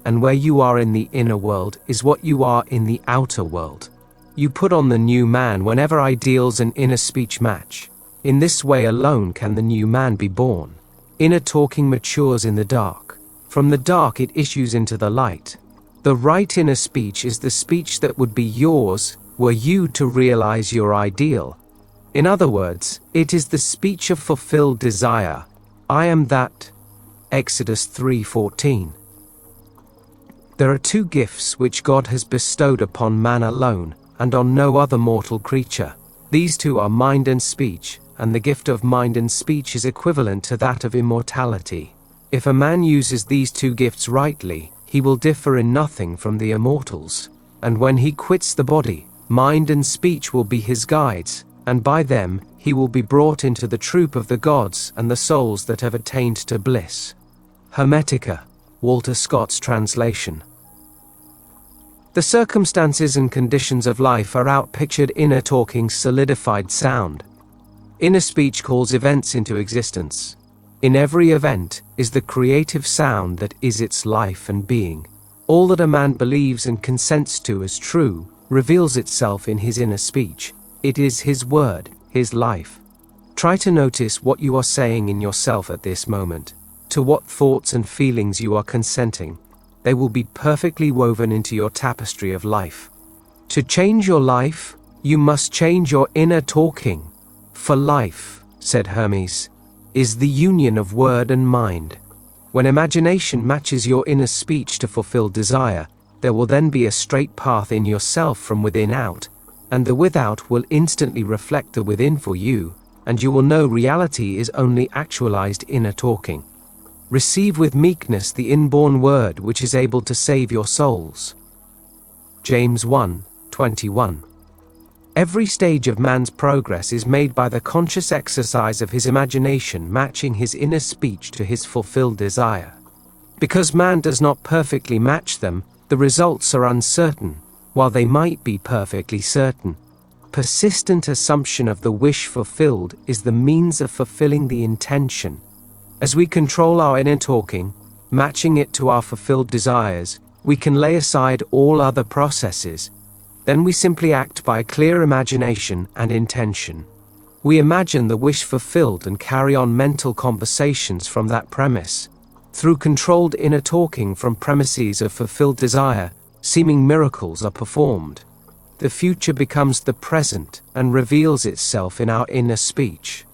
[SPEAKER 1] And where you are in the inner world is what you are in the outer world. You put on the new man whenever ideals and inner speech match. In this way alone can the new man be born. Inner talking matures in the dark. From the dark it issues into the light. The right inner speech is the speech that would be yours were you to realize your ideal. In other words, it is the speech of fulfilled desire. I am that. Exodus 3:14. There are two gifts which God has bestowed upon man alone, and on no other mortal creature. These two are mind and speech, and the gift of mind and speech is equivalent to that of immortality. If a man uses these two gifts rightly, he will differ in nothing from the immortals. And when he quits the body, mind and speech will be his guides, and by them he will be brought into the troop of the gods and the souls that have attained to bliss. Hermetica, Walter Scott's translation. The circumstances and conditions of life are outpictured inner talking's solidified sound. Inner speech calls events into existence. In every event is the creative sound that is its life and being. All that a man believes and consents to as true reveals itself in his inner speech. It is his word, his life. Try to notice what you are saying in yourself at this moment, to what thoughts and feelings you are consenting. They will be perfectly woven into your tapestry of life. To change your life, you must change your inner talking. For life, said Hermes, is the union of word and mind. When imagination matches your inner speech to fulfill desire, there will then be a straight path in yourself from within out, and the without will instantly reflect the within for you, and you will know reality is only actualized inner talking. Receive with meekness the inborn word which is able to save your souls. James 1:21. Every stage of man's progress is made by the conscious exercise of his imagination matching his inner speech to his fulfilled desire. Because man does not perfectly match them, the results are uncertain, while they might be perfectly certain. Persistent assumption of the wish fulfilled is the means of fulfilling the intention. As we control our inner talking, matching it to our fulfilled desires, we can lay aside all other processes. Then we simply act by a clear imagination and intention. We imagine the wish fulfilled and carry on mental conversations from that premise. Through controlled inner talking from premises of fulfilled desire, seeming miracles are performed. The future becomes the present and reveals itself in our inner speech.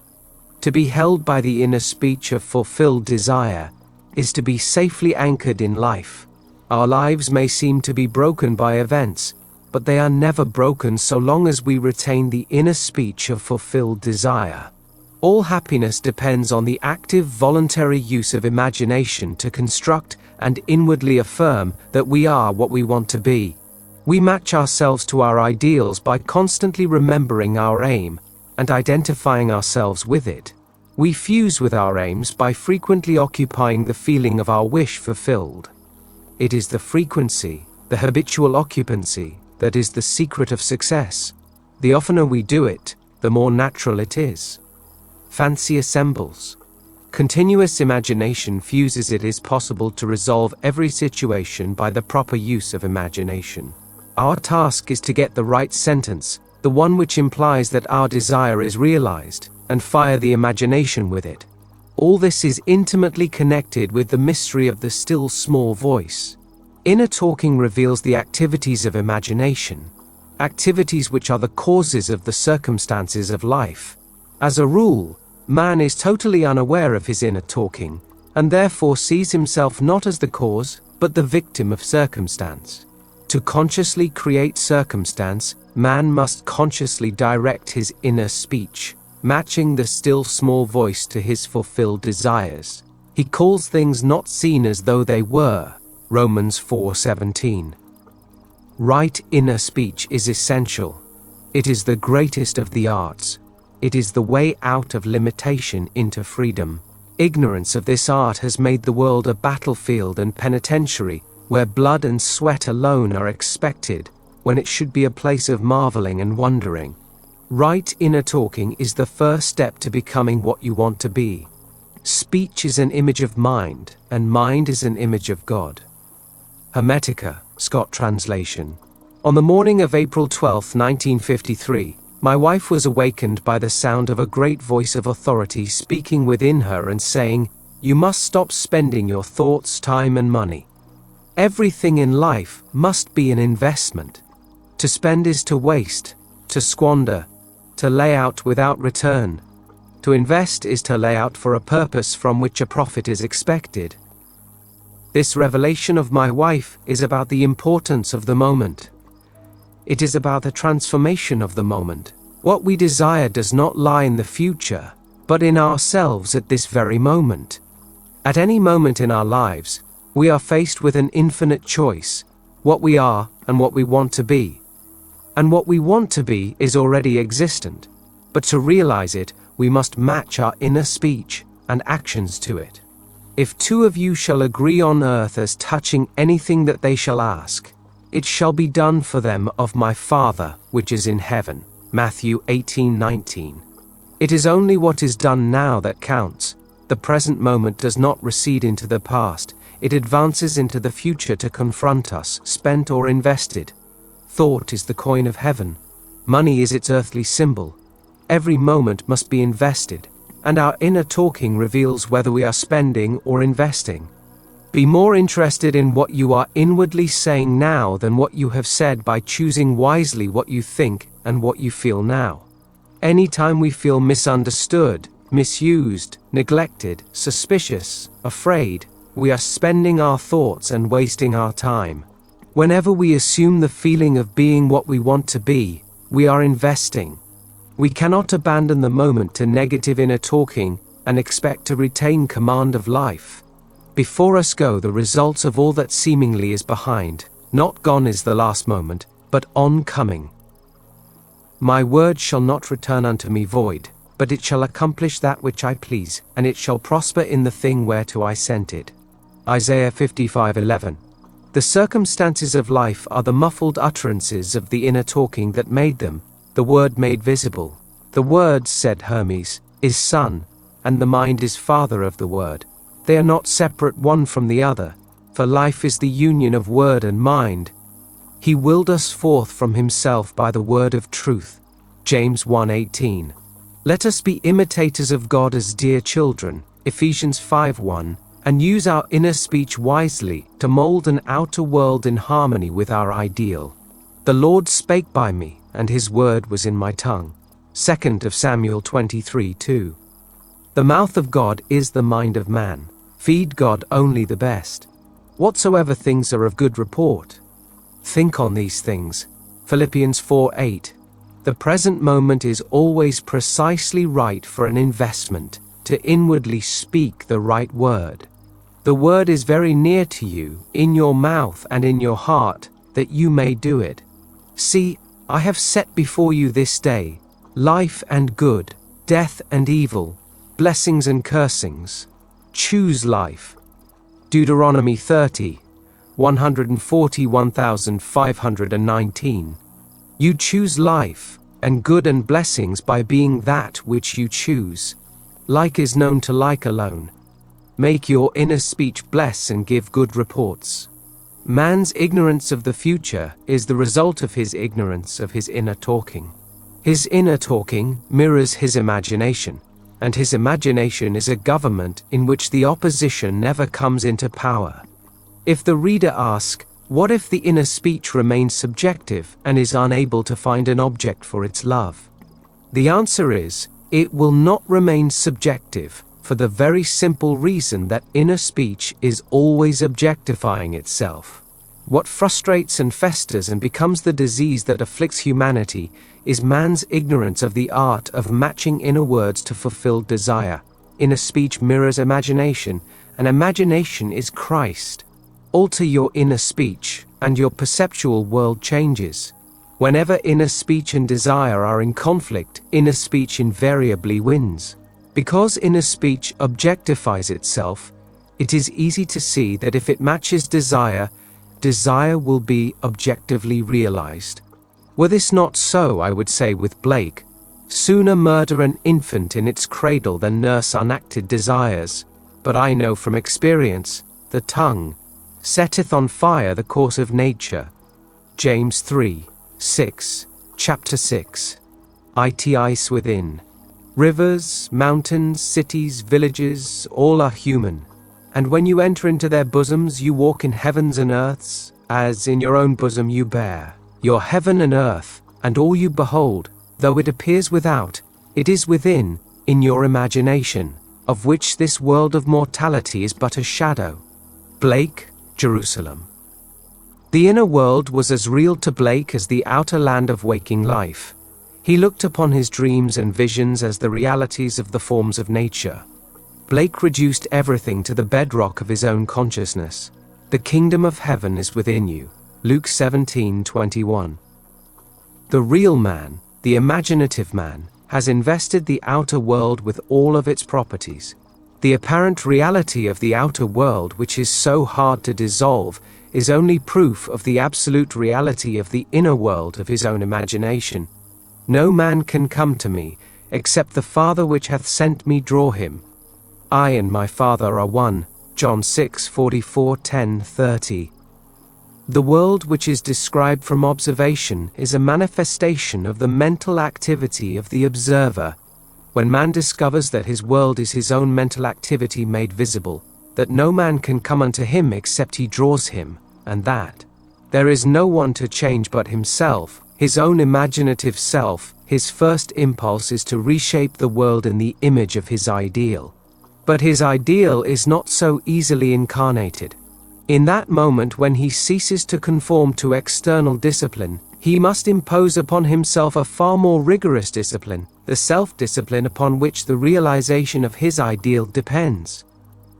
[SPEAKER 1] To be held by the inner speech of fulfilled desire is to be safely anchored in life. Our lives may seem to be broken by events, but they are never broken so long as we retain the inner speech of fulfilled desire. All happiness depends on the active voluntary use of imagination to construct and inwardly affirm that we are what we want to be. We match ourselves to our ideals by constantly remembering our aim and identifying ourselves with it. We fuse with our aims by frequently occupying the feeling of our wish fulfilled. It is the frequency, the habitual occupancy, that is the secret of success. The oftener we do it, the more natural it is. Fancy assembles. Continuous imagination fuses. It is possible to resolve every situation by the proper use of imagination. Our task is to get the right sentence, the one which implies that our desire is realized, and fire the imagination with it. All this is intimately connected with the mystery of the still small voice. Inner talking reveals the activities of imagination, activities which are the causes of the circumstances of life. As a rule, man is totally unaware of his inner talking, and therefore sees himself not as the cause, but the victim of circumstance. To consciously create circumstance, man must consciously direct his inner speech, matching the still small voice to his fulfilled desires. He calls things not seen as though they were. Romans 4:17. Right inner speech is essential. It is the greatest of the arts. It is the way out of limitation into freedom. Ignorance of this art has made the world a battlefield and penitentiary, where blood and sweat alone are expected, when it should be a place of marveling and wondering. Right inner talking is the first step to becoming what you want to be. Speech is an image of mind, and mind is an image of God. Hermetica, Scott translation. On the morning of April 12, 1953, my wife was awakened by the sound of a great voice of authority speaking within her and saying, "You must stop spending your thoughts, time and money. Everything in life must be an investment. To spend is to waste, to squander, to lay out without return. To invest is to lay out for a purpose from which a profit is expected." This revelation of my wife is about the importance of the moment. It is about the transformation of the moment. What we desire does not lie in the future, but in ourselves at this very moment. At any moment in our lives, we are faced with an infinite choice, what we are and what we want to be. And what we want to be is already existent, but to realize it, we must match our inner speech and actions to it. If two of you shall agree on earth as touching anything that they shall ask, it shall be done for them of my Father which is in heaven. Matthew 18:19. It is only what is done now that counts. The present moment does not recede into the past, it advances into the future to confront us, spent or invested. Thought is the coin of heaven. Money is its earthly symbol. Every moment must be invested, and our inner talking reveals whether we are spending or investing. Be more interested in what you are inwardly saying now than what you have said by choosing wisely what you think and what you feel now. Anytime we feel misunderstood, misused, neglected, suspicious, afraid, we are spending our thoughts and wasting our time. Whenever we assume the feeling of being what we want to be, we are investing. We cannot abandon the moment to negative inner talking and expect to retain command of life. Before us go the results of all that seemingly is behind. Not gone is the last moment, but oncoming. My word shall not return unto me void, but it shall accomplish that which I please, and it shall prosper in the thing whereto I sent it. Isaiah 55:11. The circumstances of life are the muffled utterances of the inner talking that made them, the word made visible. The word, said Hermes, is son, and the mind is father of the word. They are not separate one from the other, for life is the union of word and mind. He willed us forth from himself by the word of truth. James 1:18. Let us be imitators of God as dear children. Ephesians 5:1. And use our inner speech wisely to mold an outer world in harmony with our ideal. The Lord spake by me, and his word was in my tongue. 2 Samuel 23:2. The mouth of God is the mind of man. Feed God only the best. Whatsoever things are of good report, think on these things. Philippians 4:8. The present moment is always precisely right for an investment, to inwardly speak the right word. The word is very near to you, in your mouth and in your heart, that you may do it. See, I have set before you this day, life and good, death and evil, blessings and cursings. Choose life. Deuteronomy 30, 141,519. You choose life, and good and blessings by being that which you choose. Like is known to like alone. Make your inner speech bless and give good reports. Man's ignorance of the future is the result of his ignorance of his inner talking. His inner talking mirrors his imagination, and his imagination is a government in which the opposition never comes into power. If the reader asks, what if the inner speech remains subjective and is unable to find an object for its love? The answer is, it will not remain subjective, for the very simple reason that inner speech is always objectifying itself. What frustrates and festers and becomes the disease that afflicts humanity is man's ignorance of the art of matching inner words to fulfilled desire. Inner speech mirrors imagination, and imagination is Christ. Alter your inner speech, and your perceptual world changes. Whenever inner speech and desire are in conflict, inner speech invariably wins. Because inner speech objectifies itself, it is easy to see that if it matches desire, desire will be objectively realized. Were this not so, I would say with Blake, sooner murder an infant in its cradle than nurse unacted desires. But I know from experience, the tongue setteth on fire the course of nature. James 3:6, chapter 6. Itis within. Rivers, mountains, cities, villages, all are human. And when you enter into their bosoms, you walk in heavens and earths, as in your own bosom you bear your heaven and earth, and all you behold, though it appears without, it is within, in your imagination, of which this world of mortality is but a shadow. Blake, Jerusalem. The inner world was as real to Blake as the outer land of waking life. He looked upon his dreams and visions as the realities of the forms of nature. Blake reduced everything to the bedrock of his own consciousness. The kingdom of heaven is within you. Luke 17:21. The real man, the imaginative man, has invested the outer world with all of its properties. The apparent reality of the outer world, which is so hard to dissolve, is only proof of the absolute reality of the inner world of his own imagination. No man can come to me, except the Father which hath sent me draw him. I and my Father are one. John 6:44-10-30. The world which is described from observation is a manifestation of the mental activity of the observer. When man discovers that his world is his own mental activity made visible, that no man can come unto him except he draws him, and that there is no one to change but himself, his own imaginative self, his first impulse is to reshape the world in the image of his ideal. But his ideal is not so easily incarnated. In that moment when he ceases to conform to external discipline, he must impose upon himself a far more rigorous discipline, the self-discipline upon which the realization of his ideal depends.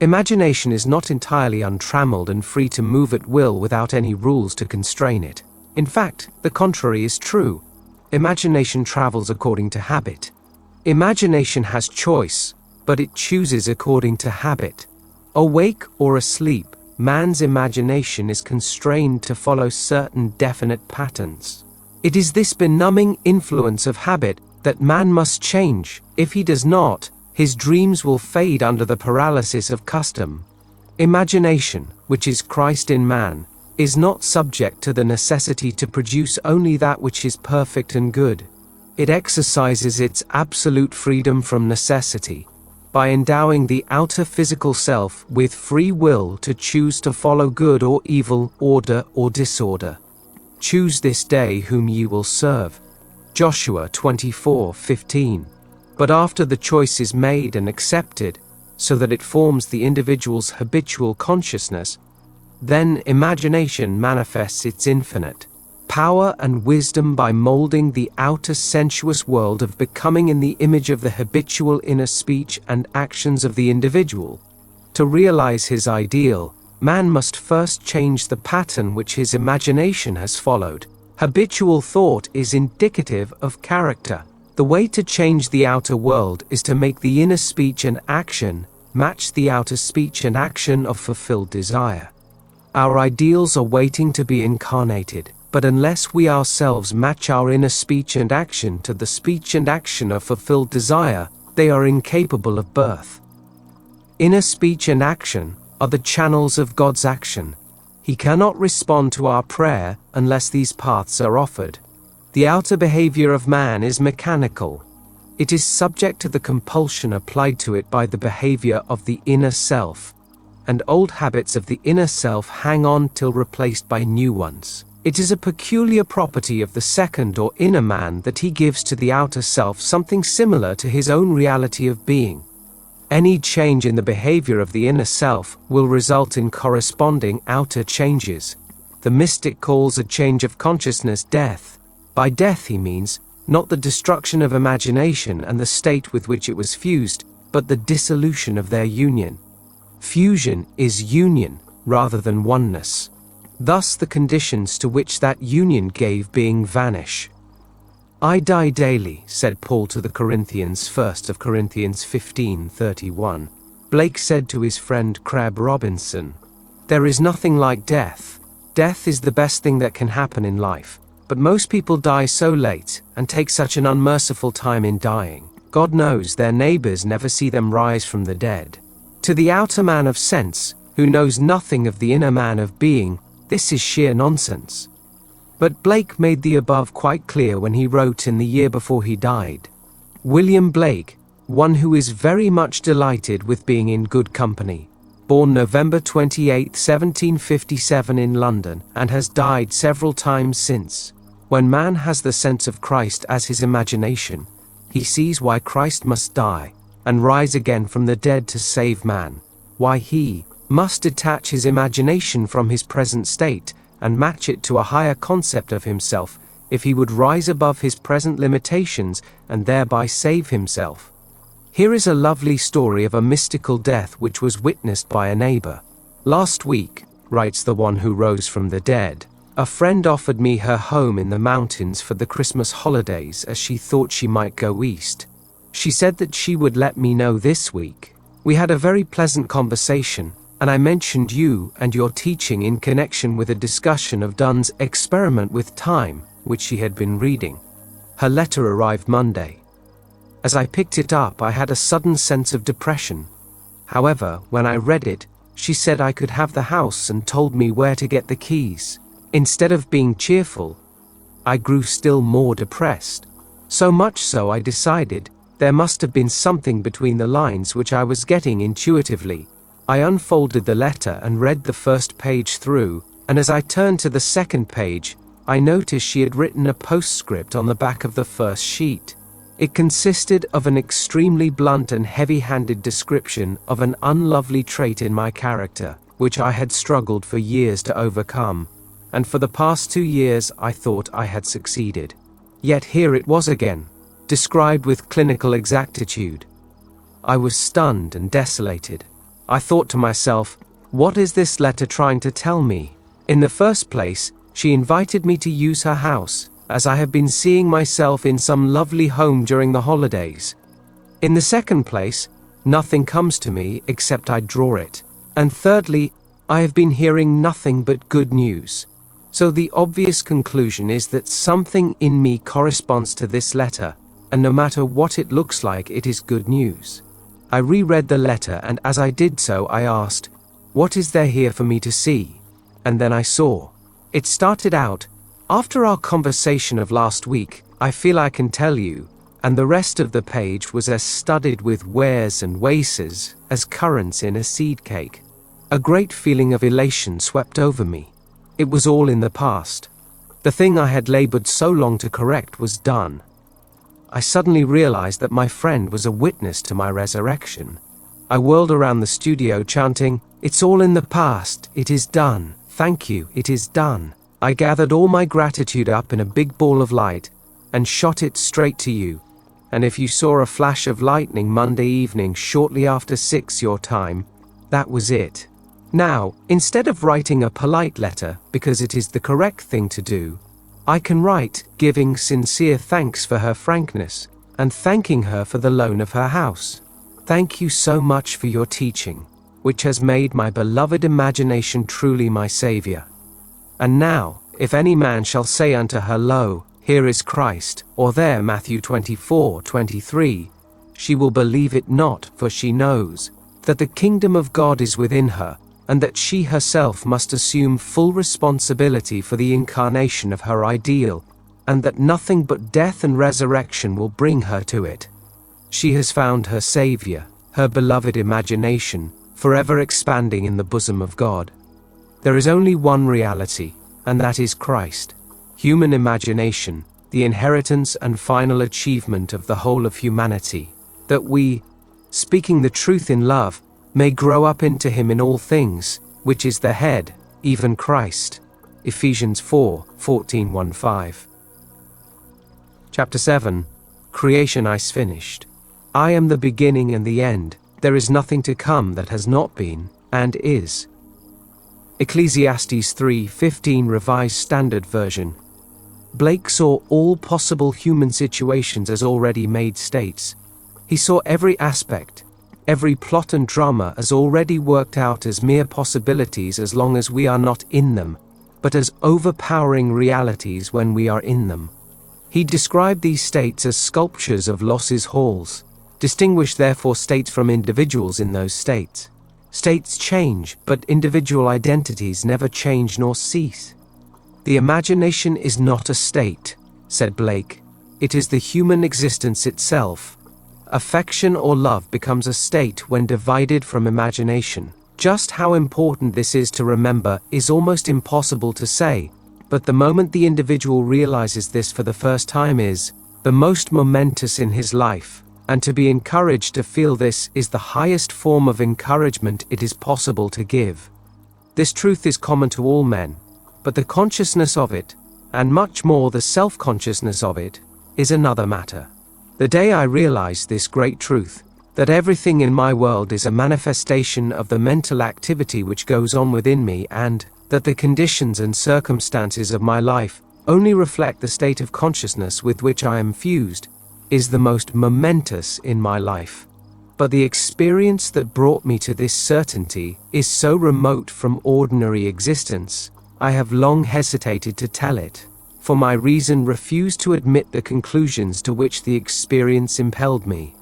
[SPEAKER 1] Imagination is not entirely untrammeled and free to move at will without any rules to constrain it. In fact, the contrary is true. Imagination travels according to habit. Imagination has choice, but it chooses according to habit. Awake or asleep, man's imagination is constrained to follow certain definite patterns. It is this benumbing influence of habit that man must change. If he does not, his dreams will fade under the paralysis of custom. Imagination, which is Christ in man, is not subject to the necessity to produce only that which is perfect and good. It exercises its absolute freedom from necessity, by endowing the outer physical self with free will to choose to follow good or evil, order or disorder. Choose this day whom ye will serve. Joshua 24:15. But after the choice is made and accepted, so that it forms the individual's habitual consciousness, then imagination manifests its infinite power and wisdom by molding the outer sensuous world of becoming in the image of the habitual inner speech and actions of the individual. To realize his ideal, man must first change the pattern which his imagination has followed. Habitual thought is indicative of character. The way to change the outer world is to make the inner speech and action match the outer speech and action of fulfilled desire. Our ideals are waiting to be incarnated. But unless we ourselves match our inner speech and action to the speech and action of fulfilled desire, they are incapable of birth. Inner speech and action are the channels of God's action. He cannot respond to our prayer unless these paths are offered. The outer behavior of man is mechanical. It is subject to the compulsion applied to it by the behavior of the inner self, and old habits of the inner self hang on till replaced by new ones. It is a peculiar property of the second or inner man that he gives to the outer self something similar to his own reality of being. Any change in the behavior of the inner self will result in corresponding outer changes. The mystic calls a change of consciousness death. By death he means not the destruction of imagination and the state with which it was fused, but the dissolution of their union. Fusion is union rather than oneness. Thus the conditions to which that union gave being vanish. I die daily, said Paul to the Corinthians, 1 Corinthians 15:31. Blake said to his friend Crab Robinson, there is nothing like death. Death is the best thing that can happen in life, but most people die so late and take such an unmerciful time in dying. God knows their neighbors never see them rise from the dead. To the outer man of sense, who knows nothing of the inner man of being, this is sheer nonsense. But Blake made the above quite clear when he wrote in the year before he died. William Blake, one who is very much delighted with being in good company, born November 28, 1757 in London, and has died several times since. When man has the sense of Christ as his imagination, he sees why Christ must die and rise again from the dead to save man, why he must detach his imagination from his present state and match it to a higher concept of himself if he would rise above his present limitations and thereby save himself. Here is a lovely story of a mystical death which was witnessed by a neighbor. Last week, writes the one who rose from the dead, a friend offered me her home in the mountains for the Christmas holidays as she thought she might go east. She said that she would let me know this week. We had a very pleasant conversation, and I mentioned you and your teaching in connection with a discussion of Dunn's Experiment with Time, which she had been reading. Her letter arrived Monday. As I picked it up, I had a sudden sense of depression. However, when I read it, she said I could have the house and told me where to get the keys. Instead of being cheerful, I grew still more depressed. So much so I decided there must have been something between the lines which I was getting intuitively. I unfolded the letter and read the first page through, and as I turned to the second page, I noticed she had written a postscript on the back of the first sheet. It consisted of an extremely blunt and heavy-handed description of an unlovely trait in my character, which I had struggled for years to overcome. And for the past 2 years I thought I had succeeded. Yet here it was again, described with clinical exactitude. I was stunned and desolated. I thought to myself, what is this letter trying to tell me? In the first place, she invited me to use her house, as I have been seeing myself in some lovely home during the holidays. In the second place, nothing comes to me except I draw it. And thirdly, I have been hearing nothing but good news. So the obvious conclusion is that something in me corresponds to this letter, and no matter what it looks like, it is good news. I reread the letter, and as I did so, I asked, what is there here for me to see? And then I saw. It started out, after our conversation of last week, I feel I can tell you, and the rest of the page was as studded with wheres and waces as currants in a seed cake. A great feeling of elation swept over me. It was all in the past. The thing I had labored so long to correct was done. I suddenly realized that my friend was a witness to my resurrection. I whirled around the studio chanting, "It's all in the past, it is done, thank you, it is done." I gathered all my gratitude up in a big ball of light and shot it straight to you. And if you saw a flash of lightning Monday evening shortly after 6 your time, that was it. Now, instead of writing a polite letter, because it is the correct thing to do, I can write giving sincere thanks for her frankness and thanking her for the loan of her house. Thank you so much for your teaching, which has made my beloved imagination truly my Savior. And now, if any man shall say unto her, Lo, here is Christ, or there Matthew 24:23, she will believe it not, for she knows that the kingdom of God is within her, and that she herself must assume full responsibility for the incarnation of her ideal, and that nothing but death and resurrection will bring her to it. She has found her Savior, her beloved imagination, forever expanding in the bosom of God. There is only one reality, and that is Christ. Human imagination, the inheritance and final achievement of the whole of humanity, that we, speaking the truth in love, may grow up into him in all things, which is the head, even Christ. Ephesians 4:14-15. Chapter 7. Creation is finished. I am the beginning and the end. There is nothing to come that has not been, and is. Ecclesiastes 3:15 Revised Standard Version. Blake saw all possible human situations as already made states. He saw every aspect, every plot and drama as already worked out as mere possibilities as long as we are not in them, but as overpowering realities when we are in them. He described these states as sculptures of losses halls. Distinguish therefore states from individuals in those states. States change, but individual identities never change nor cease. The imagination is not a state, said Blake. It is the human existence itself. Affection or love becomes a state when divided from imagination. Just how important this is to remember is almost impossible to say, but the moment the individual realizes this for the first time is the most momentous in his life, and to be encouraged to feel this is the highest form of encouragement it is possible to give. This truth is common to all men, but the consciousness of it, and much more the self-consciousness of it, is another matter. The day I realized this great truth, that everything in my world is a manifestation of the mental activity which goes on within me, and that the conditions and circumstances of my life only reflect the state of consciousness with which I am fused, is the most momentous in my life. But the experience that brought me to this certainty is so remote from ordinary existence, I have long hesitated to tell it, for my reason refused to admit the conclusions to which the experience impelled me.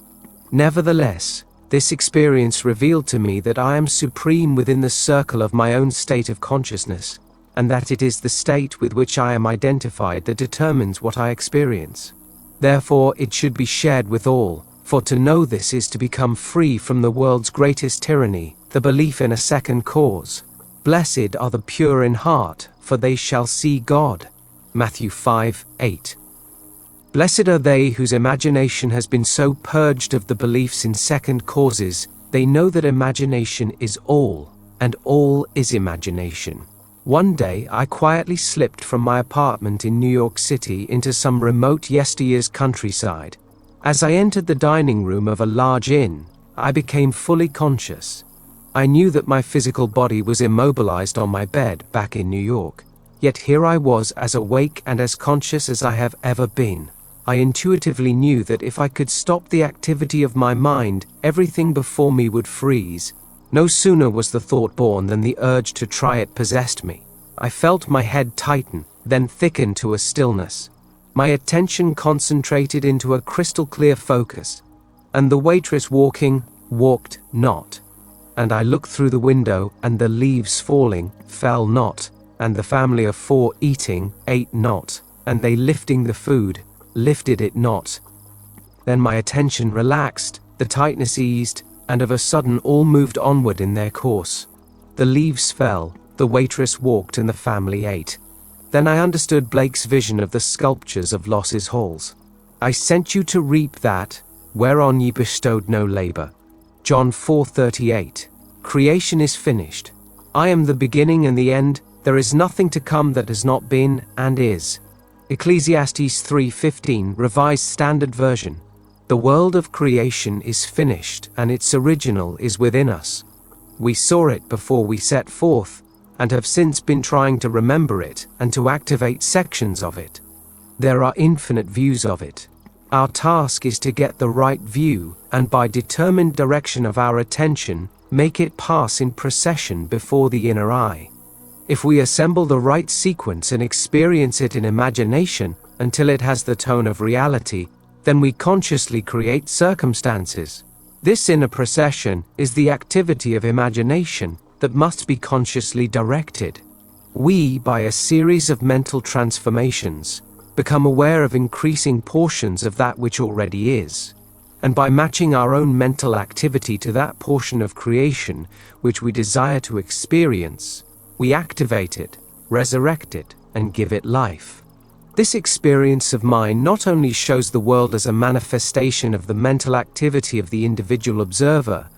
[SPEAKER 1] Nevertheless, this experience revealed to me that I am supreme within the circle of my own state of consciousness, and that it is the state with which I am identified that determines what I experience. Therefore, it should be shared with all, for to know this is to become free from the world's greatest tyranny, the belief in a second cause. Blessed are the pure in heart, for they shall see God. Matthew 5:8. Blessed are they whose imagination has been so purged of the beliefs in second causes, they know that imagination is all, and all is imagination. One day I quietly slipped from my apartment in New York City into some remote yesteryear's countryside. As I entered the dining room of a large inn, I became fully conscious. I knew that my physical body was immobilized on my bed back in New York, yet here I was as awake and as conscious as I have ever been. I intuitively knew that if I could stop the activity of my mind, everything before me would freeze. No sooner was the thought born than the urge to try it possessed me. I felt my head tighten, then thicken to a stillness. My attention concentrated into a crystal-clear focus, and the waitress walked not. And I looked through the window, and the leaves falling, fell not, and the family of 4 eating, ate not, and they lifting the food, lifted it not. Then my attention relaxed, the tightness eased, and of a sudden all moved onward in their course. The leaves fell, the waitress walked, and the family ate. Then I understood Blake's vision of the sculptures of losses halls. I sent you to reap that, whereon ye bestowed no labor. John 4:38. Creation is finished. I am the beginning and the end, there is nothing to come that has not been, and is. Ecclesiastes 3:15, Revised Standard Version. The world of creation is finished, and its original is within us. We saw it before we set forth, and have since been trying to remember it, and to activate sections of it. There are infinite views of it. Our task is to get the right view, and by determined direction of our attention, make it pass in procession before the inner eye. If we assemble the right sequence and experience it in imagination until it has the tone of reality, then we consciously create circumstances. This inner procession is the activity of imagination that must be consciously directed. We, by a series of mental transformations, become aware of increasing portions of that which already is, and by matching our own mental activity to that portion of creation which we desire to experience, we activate it, resurrect it, and give it life. This experience of mine not only shows the world as a manifestation of the mental activity of the individual observer,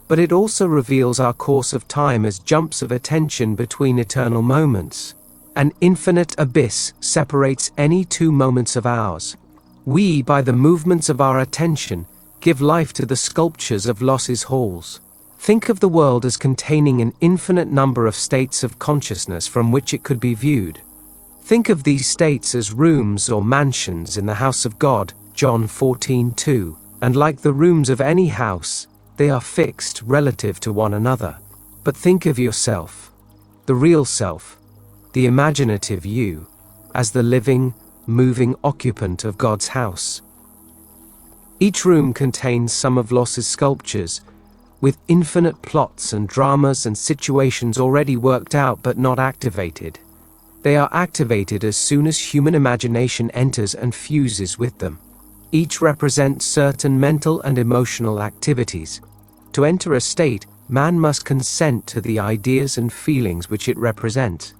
[SPEAKER 1] but it also reveals our course of time as jumps of attention between eternal moments. An infinite abyss separates any 2 moments of ours. We, by the movements of our attention, give life to the sculptures of losses halls. Think of the world as containing an infinite number of states of consciousness from which it could be viewed. Think of these states as rooms or mansions in the house of God, John 14:2, and like the rooms of any house, they are fixed relative to one another. But think of yourself, the real self, the imaginative you, as the living, moving occupant of God's house. Each room contains some of Los's sculptures, with infinite plots and dramas and situations already worked out but not activated. They are activated as soon as human imagination enters and fuses with them. Each represents certain mental and emotional activities. To enter a state, man must consent to the ideas and feelings which it represents.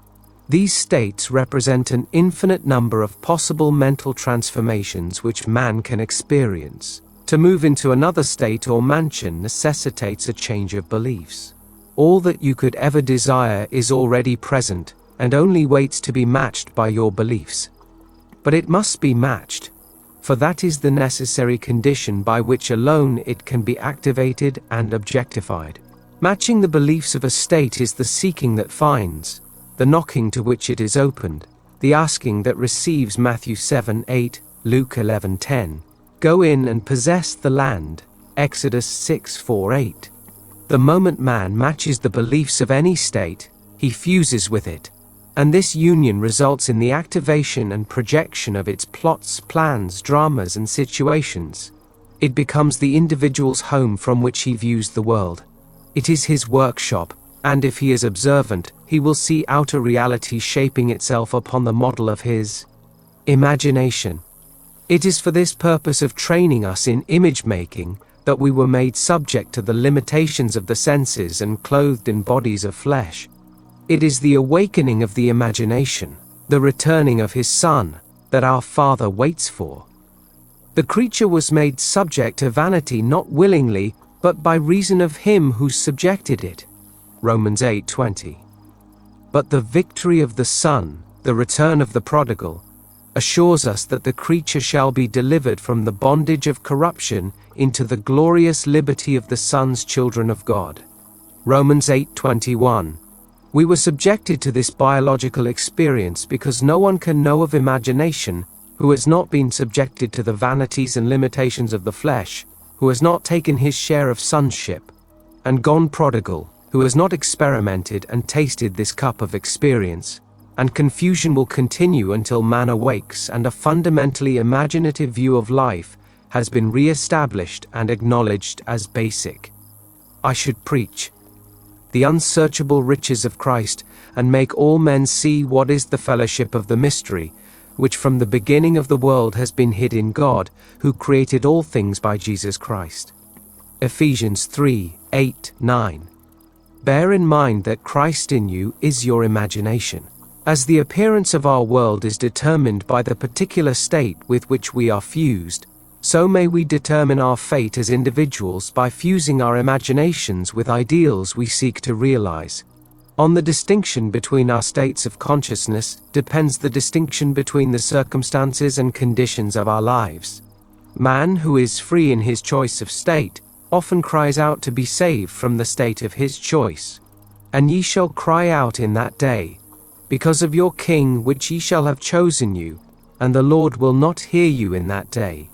[SPEAKER 1] These states represent an infinite number of possible mental transformations which man can experience. To move into another state or mansion necessitates a change of beliefs. All that you could ever desire is already present, and only waits to be matched by your beliefs. But it must be matched, for that is the necessary condition by which alone it can be activated and objectified. Matching the beliefs of a state is the seeking that finds, the knocking to which it is opened, the asking that receives. Matthew 7:8, Luke 11:10. Go in and possess the land. Exodus 6:4-8. The moment man matches the beliefs of any state, he fuses with it, and this union results in the activation and projection of its plots, plans, dramas, and situations. It becomes the individual's home from which he views the world. It is his workshop, and if he is observant, he will see outer reality shaping itself upon the model of his imagination. It is for this purpose of training us in image-making that we were made subject to the limitations of the senses and clothed in bodies of flesh. It is the awakening of the imagination, the returning of his Son, that our Father waits for. The creature was made subject to vanity not willingly, but by reason of him who subjected it. Romans 8:20. But the victory of the Son, the return of the prodigal, assures us that the creature shall be delivered from the bondage of corruption into the glorious liberty of the Son's children of God. Romans 8:21. We were subjected to this biological experience because no one can know of imagination who has not been subjected to the vanities and limitations of the flesh, who has not taken his share of sonship, and gone prodigal, who has not experimented and tasted this cup of experience. And confusion will continue until man awakes and a fundamentally imaginative view of life has been re-established and acknowledged as basic. I should preach the unsearchable riches of Christ and make all men see what is the fellowship of the mystery, which from the beginning of the world has been hid in God, who created all things by Jesus Christ. Ephesians 3:8-9. Bear in mind that Christ in you is your imagination. As the appearance of our world is determined by the particular state with which we are fused, so may we determine our fate as individuals by fusing our imaginations with ideals we seek to realize. On the distinction between our states of consciousness depends the distinction between the circumstances and conditions of our lives. Man who is free in his choice of state often cries out to be saved from the state of his choice. And ye shall cry out in that day, because of your king which ye shall have chosen you, and the Lord will not hear you in that day.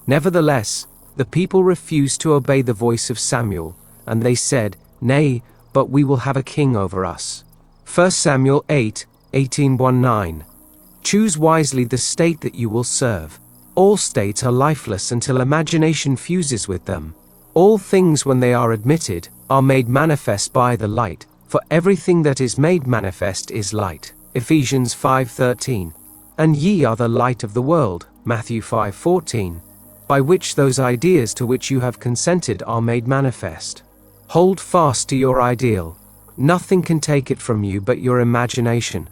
[SPEAKER 1] Nevertheless, the people refused to obey the voice of Samuel, and they said, Nay, but we will have a king over us. 1 Samuel 8:18-19. Choose wisely the state that you will serve. All states are lifeless until imagination fuses with them. All things, when they are admitted, are made manifest by the light, for everything that is made manifest is light. Ephesians 5:13. And ye are the light of the world. Matthew 5:14. By which those ideas to which you have consented are made manifest. Hold fast to your ideal. Nothing can take it from you but your imagination.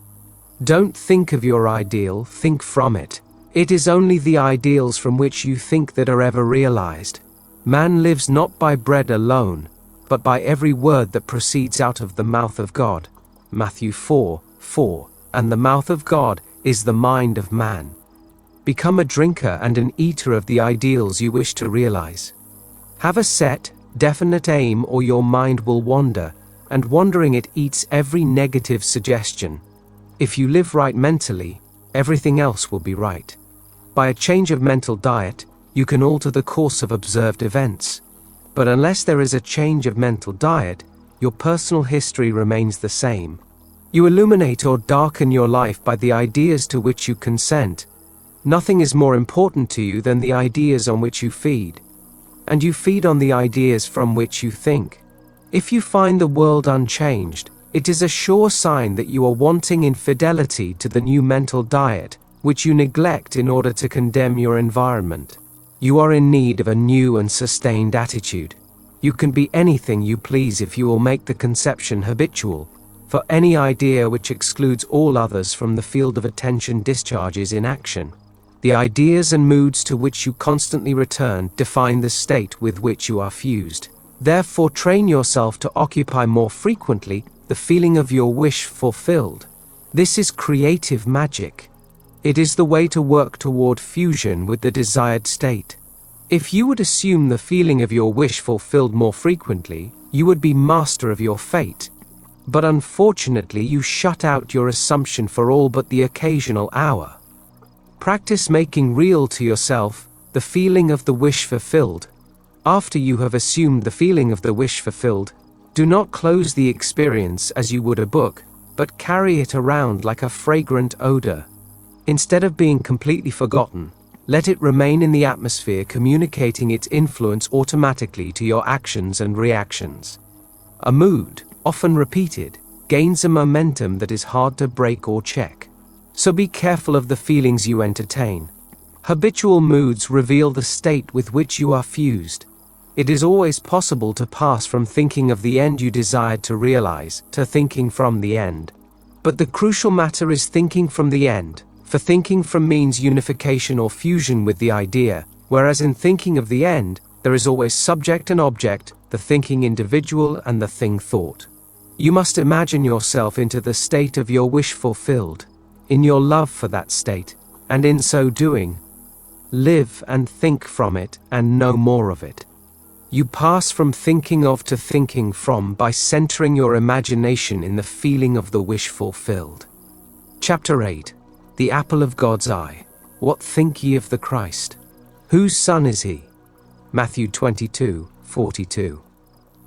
[SPEAKER 1] Don't think of your ideal, think from it. It is only the ideals from which you think that are ever realized. Man lives not by bread alone, but by every word that proceeds out of the mouth of God. Matthew 4:4. And the mouth of God is the mind of man. Become a drinker and an eater of the ideals you wish to realize. Have a set, definite aim, or your mind will wander, and wandering it eats every negative suggestion. If you live right mentally, everything else will be right. By a change of mental diet, you can alter the course of observed events. But unless there is a change of mental diet, your personal history remains the same. You illuminate or darken your life by the ideas to which you consent. Nothing is more important to you than the ideas on which you feed. And you feed on the ideas from which you think. If you find the world unchanged, it is a sure sign that you are wanting in fidelity to the new mental diet, which you neglect in order to condemn your environment. You are in need of a new and sustained attitude. You can be anything you please if you will make the conception habitual, for any idea which excludes all others from the field of attention discharges in action. The ideas and moods to which you constantly return define the state with which you are fused. Therefore, train yourself to occupy more frequently the feeling of your wish fulfilled. This is creative magic. It is the way to work toward fusion with the desired state. If you would assume the feeling of your wish fulfilled more frequently, you would be master of your fate. But unfortunately, you shut out your assumption for all but the occasional hour. Practice making real to yourself the feeling of the wish fulfilled. After you have assumed the feeling of the wish fulfilled, do not close the experience as you would a book, but carry it around like a fragrant odor. Instead of being completely forgotten, let it remain in the atmosphere, communicating its influence automatically to your actions and reactions. A mood, often repeated, gains a momentum that is hard to break or check. So be careful of the feelings you entertain. Habitual moods reveal the state with which you are fused. It is always possible to pass from thinking of the end you desired to realize to thinking from the end. But the crucial matter is thinking from the end, for thinking from means unification or fusion with the idea, whereas in thinking of the end, there is always subject and object, the thinking individual and the thing thought. You must imagine yourself into the state of your wish fulfilled, in your love for that state, and in so doing, live and think from it and no more of it. You pass from thinking of to thinking from by centering your imagination in the feeling of the wish fulfilled. Chapter 8. The apple of God's eye. What think ye of the Christ? Whose son is he? Matthew 22:42.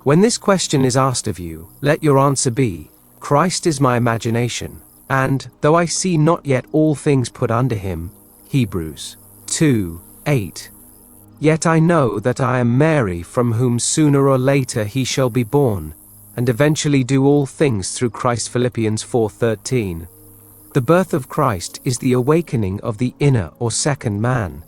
[SPEAKER 1] When this question is asked of you, let your answer be, Christ is my imagination, and, though I see not yet all things put under him, Hebrews 2:8. Yet I know that I am Mary, from whom sooner or later he shall be born, and eventually do all things through Christ. Philippians 4:13. The birth of Christ is the awakening of the inner or second man.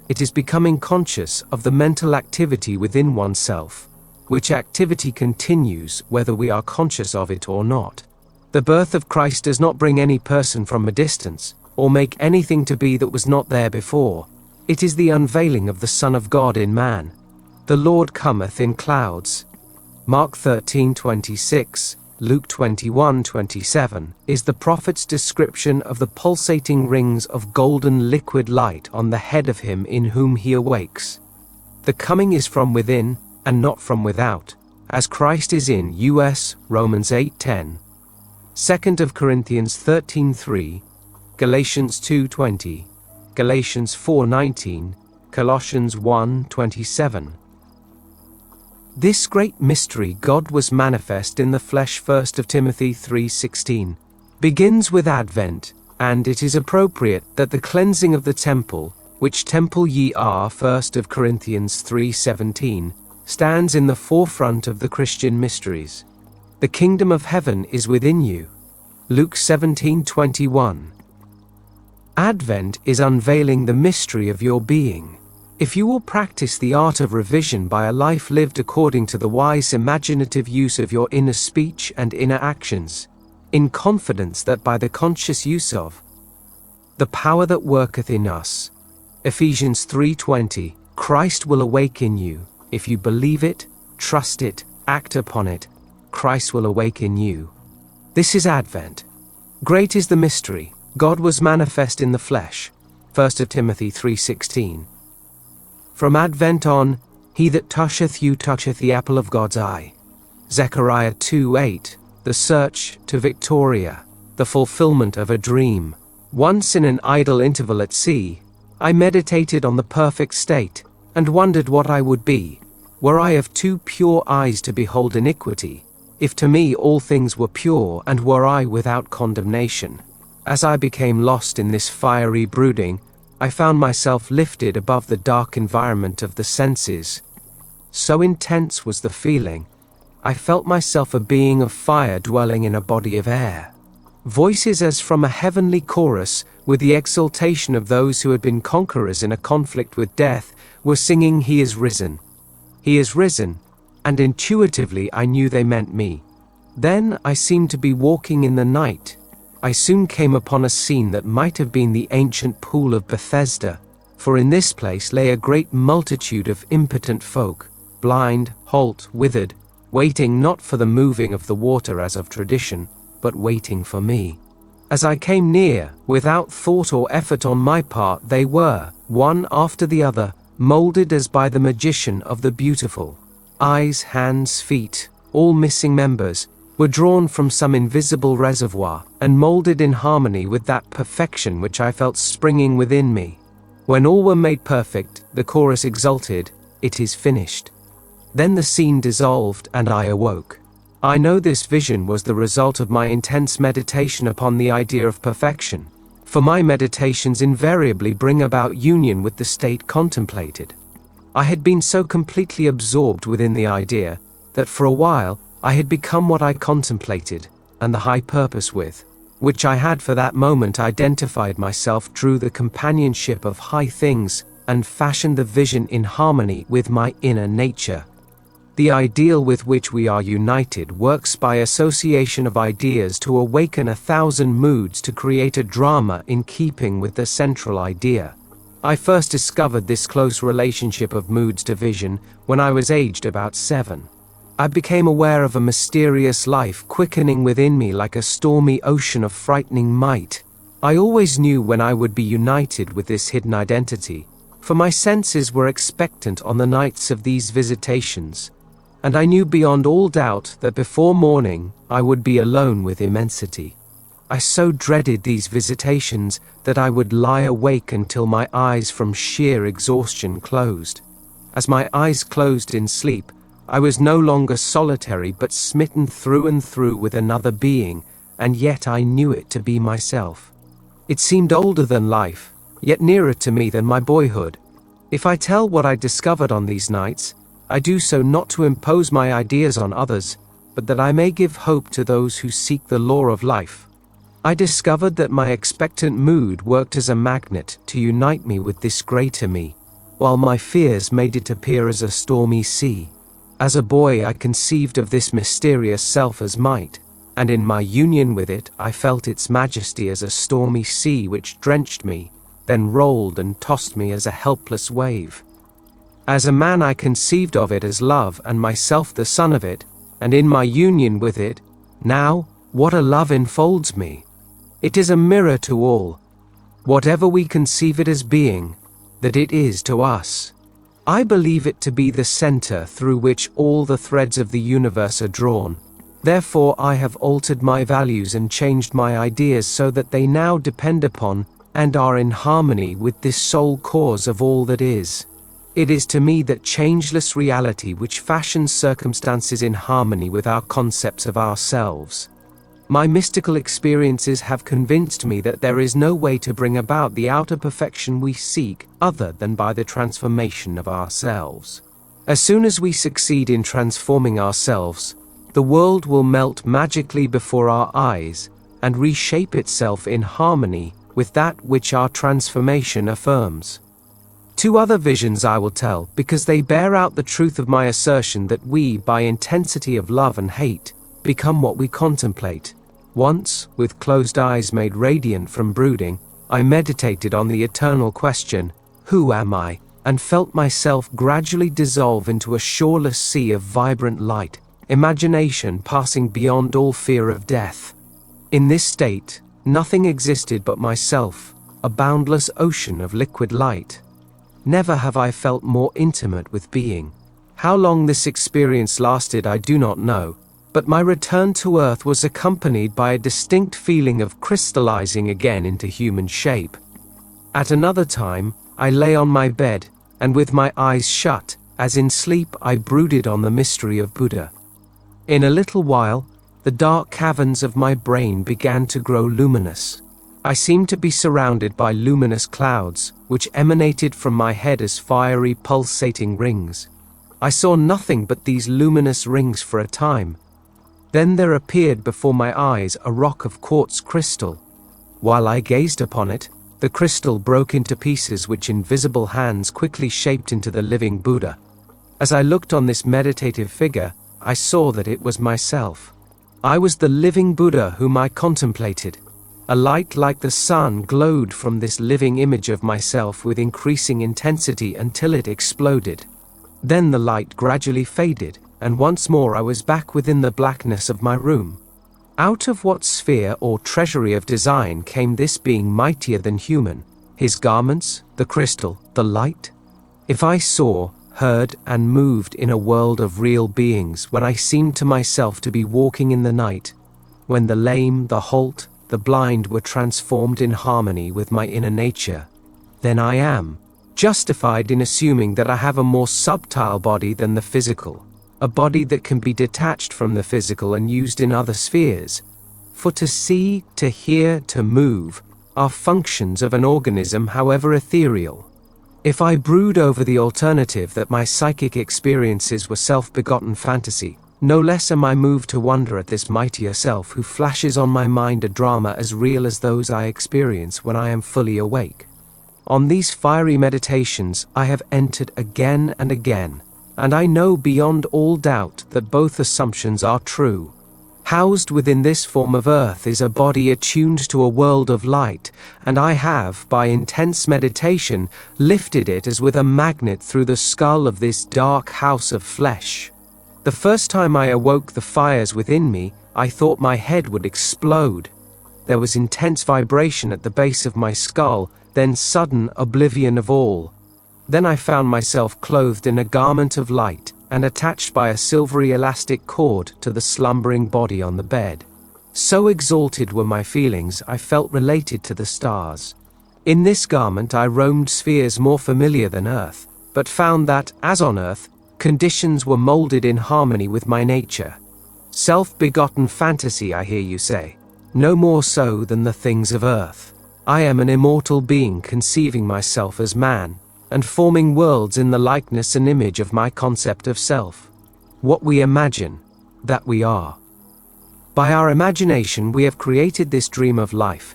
[SPEAKER 1] It is becoming conscious of the mental activity within oneself, which activity continues whether we are conscious of it or not. The birth of Christ does not bring any person from a distance, or make anything to be that was not there before. It is the unveiling of the Son of God in man. The Lord cometh in clouds. Mark 13:26, Luke 21:27 is the prophet's description of the pulsating rings of golden liquid light on the head of him in whom he awakes. The coming is from within and not from without, as Christ is in us. Romans 8:10, 2 Corinthians 13:3, Galatians 2:20, Galatians 4:19, Colossians 1:27. This great mystery, God was manifest in the flesh, 1 Timothy 3:16, begins with Advent, and it is appropriate that the cleansing of the temple, which temple ye are, 1 Corinthians 3:17, stands in the forefront of the Christian mysteries. The kingdom of heaven is within you. Luke 17:21. Advent is unveiling the mystery of your being. If you will practice the art of revision by a life lived according to the wise imaginative use of your inner speech and inner actions, in confidence that by the conscious use of the power that worketh in us, Ephesians 3:20, Christ will awake in you. If you believe it, trust it, act upon it, Christ will awake in you. This is Advent. Great is the mystery. God was manifest in the flesh, 1 Timothy 3:16. From Advent on, he that toucheth you toucheth the apple of God's eye. Zechariah 2:8, the search to Victoria, the fulfillment of a dream. Once in an idle interval at sea, I meditated on the perfect state, and wondered what I would be, were I of too pure eyes to behold iniquity, if to me all things were pure and were I without condemnation. As I became lost in this fiery brooding, I found myself lifted above the dark environment of the senses. So intense was the feeling, I felt myself a being of fire dwelling in a body of air. Voices as from a heavenly chorus, with the exultation of those who had been conquerors in a conflict with death, were singing, "He is risen. He is risen," and intuitively I knew they meant me. Then I seemed to be walking in the night. I soon came upon a scene that might have been the ancient pool of Bethesda, for in this place lay a great multitude of impotent folk, blind, halt, withered, waiting not for the moving of the water as of tradition, but waiting for me. As I came near, without thought or effort on my part, they were, one after the other, molded as by the magician of the beautiful. Eyes, hands, feet, all missing members, were drawn from some invisible reservoir, and molded in harmony with that perfection which I felt springing within me. When all were made perfect, the chorus exulted, "It is finished." Then the scene dissolved, and I awoke. I know this vision was the result of my intense meditation upon the idea of perfection, for my meditations invariably bring about union with the state contemplated. I had been so completely absorbed within the idea, that for a while, I had become what I contemplated, and the high purpose with which I had for that moment identified myself drew the companionship of high things, and fashioned the vision in harmony with my inner nature. The ideal with which we are united works by association of ideas to awaken 1,000 moods to create a drama in keeping with the central idea. I first discovered this close relationship of moods to vision when I was aged about 7. I became aware of a mysterious life quickening within me like a stormy ocean of frightening might. I always knew when I would be united with this hidden identity, for my senses were expectant on the nights of these visitations, and I knew beyond all doubt that before morning I would be alone with immensity. I so dreaded these visitations that I would lie awake until my eyes from sheer exhaustion closed. As my eyes closed in sleep, I was no longer solitary but smitten through and through with another being, and yet I knew it to be myself. It seemed older than life, yet nearer to me than my boyhood. If I tell what I discovered on these nights, I do so not to impose my ideas on others, but that I may give hope to those who seek the law of life. I discovered that my expectant mood worked as a magnet to unite me with this greater me, while my fears made it appear as a stormy sea. As a boy I conceived of this mysterious self as might, and in my union with it I felt its majesty as a stormy sea which drenched me, then rolled and tossed me as a helpless wave. As a man I conceived of it as love and myself the son of it, and in my union with it, now, what a love enfolds me! It is a mirror to all, whatever we conceive it as being, that it is to us. I believe it to be the center through which all the threads of the universe are drawn. Therefore I have altered my values and changed my ideas so that they now depend upon and are in harmony with this sole cause of all that is. It is to me that changeless reality which fashions circumstances in harmony with our concepts of ourselves. My mystical experiences have convinced me that there is no way to bring about the outer perfection we seek other than by the transformation of ourselves. As soon as we succeed in transforming ourselves, the world will melt magically before our eyes and reshape itself in harmony with that which our transformation affirms. 2 other visions I will tell because they bear out the truth of my assertion that we, by intensity of love and hate, become what we contemplate. Once, with closed eyes made radiant from brooding, I meditated on the eternal question, "Who am I?" and felt myself gradually dissolve into a shoreless sea of vibrant light, imagination passing beyond all fear of death. In this state, nothing existed but myself, a boundless ocean of liquid light. Never have I felt more intimate with being. How long this experience lasted I do not know, but my return to earth was accompanied by a distinct feeling of crystallizing again into human shape. At another time, I lay on my bed, and with my eyes shut, as in sleep I brooded on the mystery of Buddha. In a little while, the dark caverns of my brain began to grow luminous. I seemed to be surrounded by luminous clouds, which emanated from my head as fiery pulsating rings. I saw nothing but these luminous rings for a time. Then there appeared before my eyes a rock of quartz crystal. While I gazed upon it, the crystal broke into pieces which invisible hands quickly shaped into the living Buddha. As I looked on this meditative figure, I saw that it was myself. I was the living Buddha whom I contemplated. A light like the sun glowed from this living image of myself with increasing intensity until it exploded. Then the light gradually faded, and once more I was back within the blackness of my room. Out of what sphere or treasury of design came this being mightier than human? His garments, the crystal, the light? If I saw, heard, and moved in a world of real beings, when I seemed to myself to be walking in the night, when the lame, the halt, the blind were transformed in harmony with my inner nature, then I am justified in assuming that I have a more subtle body than the physical, a body that can be detached from the physical and used in other spheres. For to see, to hear, to move are functions of an organism, however ethereal. If I brood over the alternative that my psychic experiences were self-begotten fantasy, no less am I moved to wonder at this mightier self who flashes on my mind a drama as real as those I experience when I am fully awake. On these fiery meditations I have entered again and again, and I know beyond all doubt that both assumptions are true. Housed within this form of earth is a body attuned to a world of light, and I have, by intense meditation, lifted it as with a magnet through the skull of this dark house of flesh. The first time I awoke the fires within me, I thought my head would explode. There was intense vibration at the base of my skull, then sudden oblivion of all. Then I found myself clothed in a garment of light, and attached by a silvery elastic cord to the slumbering body on the bed. So exalted were my feelings, I felt related to the stars. In this garment I roamed spheres more familiar than Earth, but found that, as on Earth, conditions were molded in harmony with my nature. Self-begotten fantasy, I hear you say. No more so than the things of earth. I am an immortal being conceiving myself as man, and forming worlds in the likeness and image of my concept of self. What we imagine, that we are. By our imagination we have created this dream of life,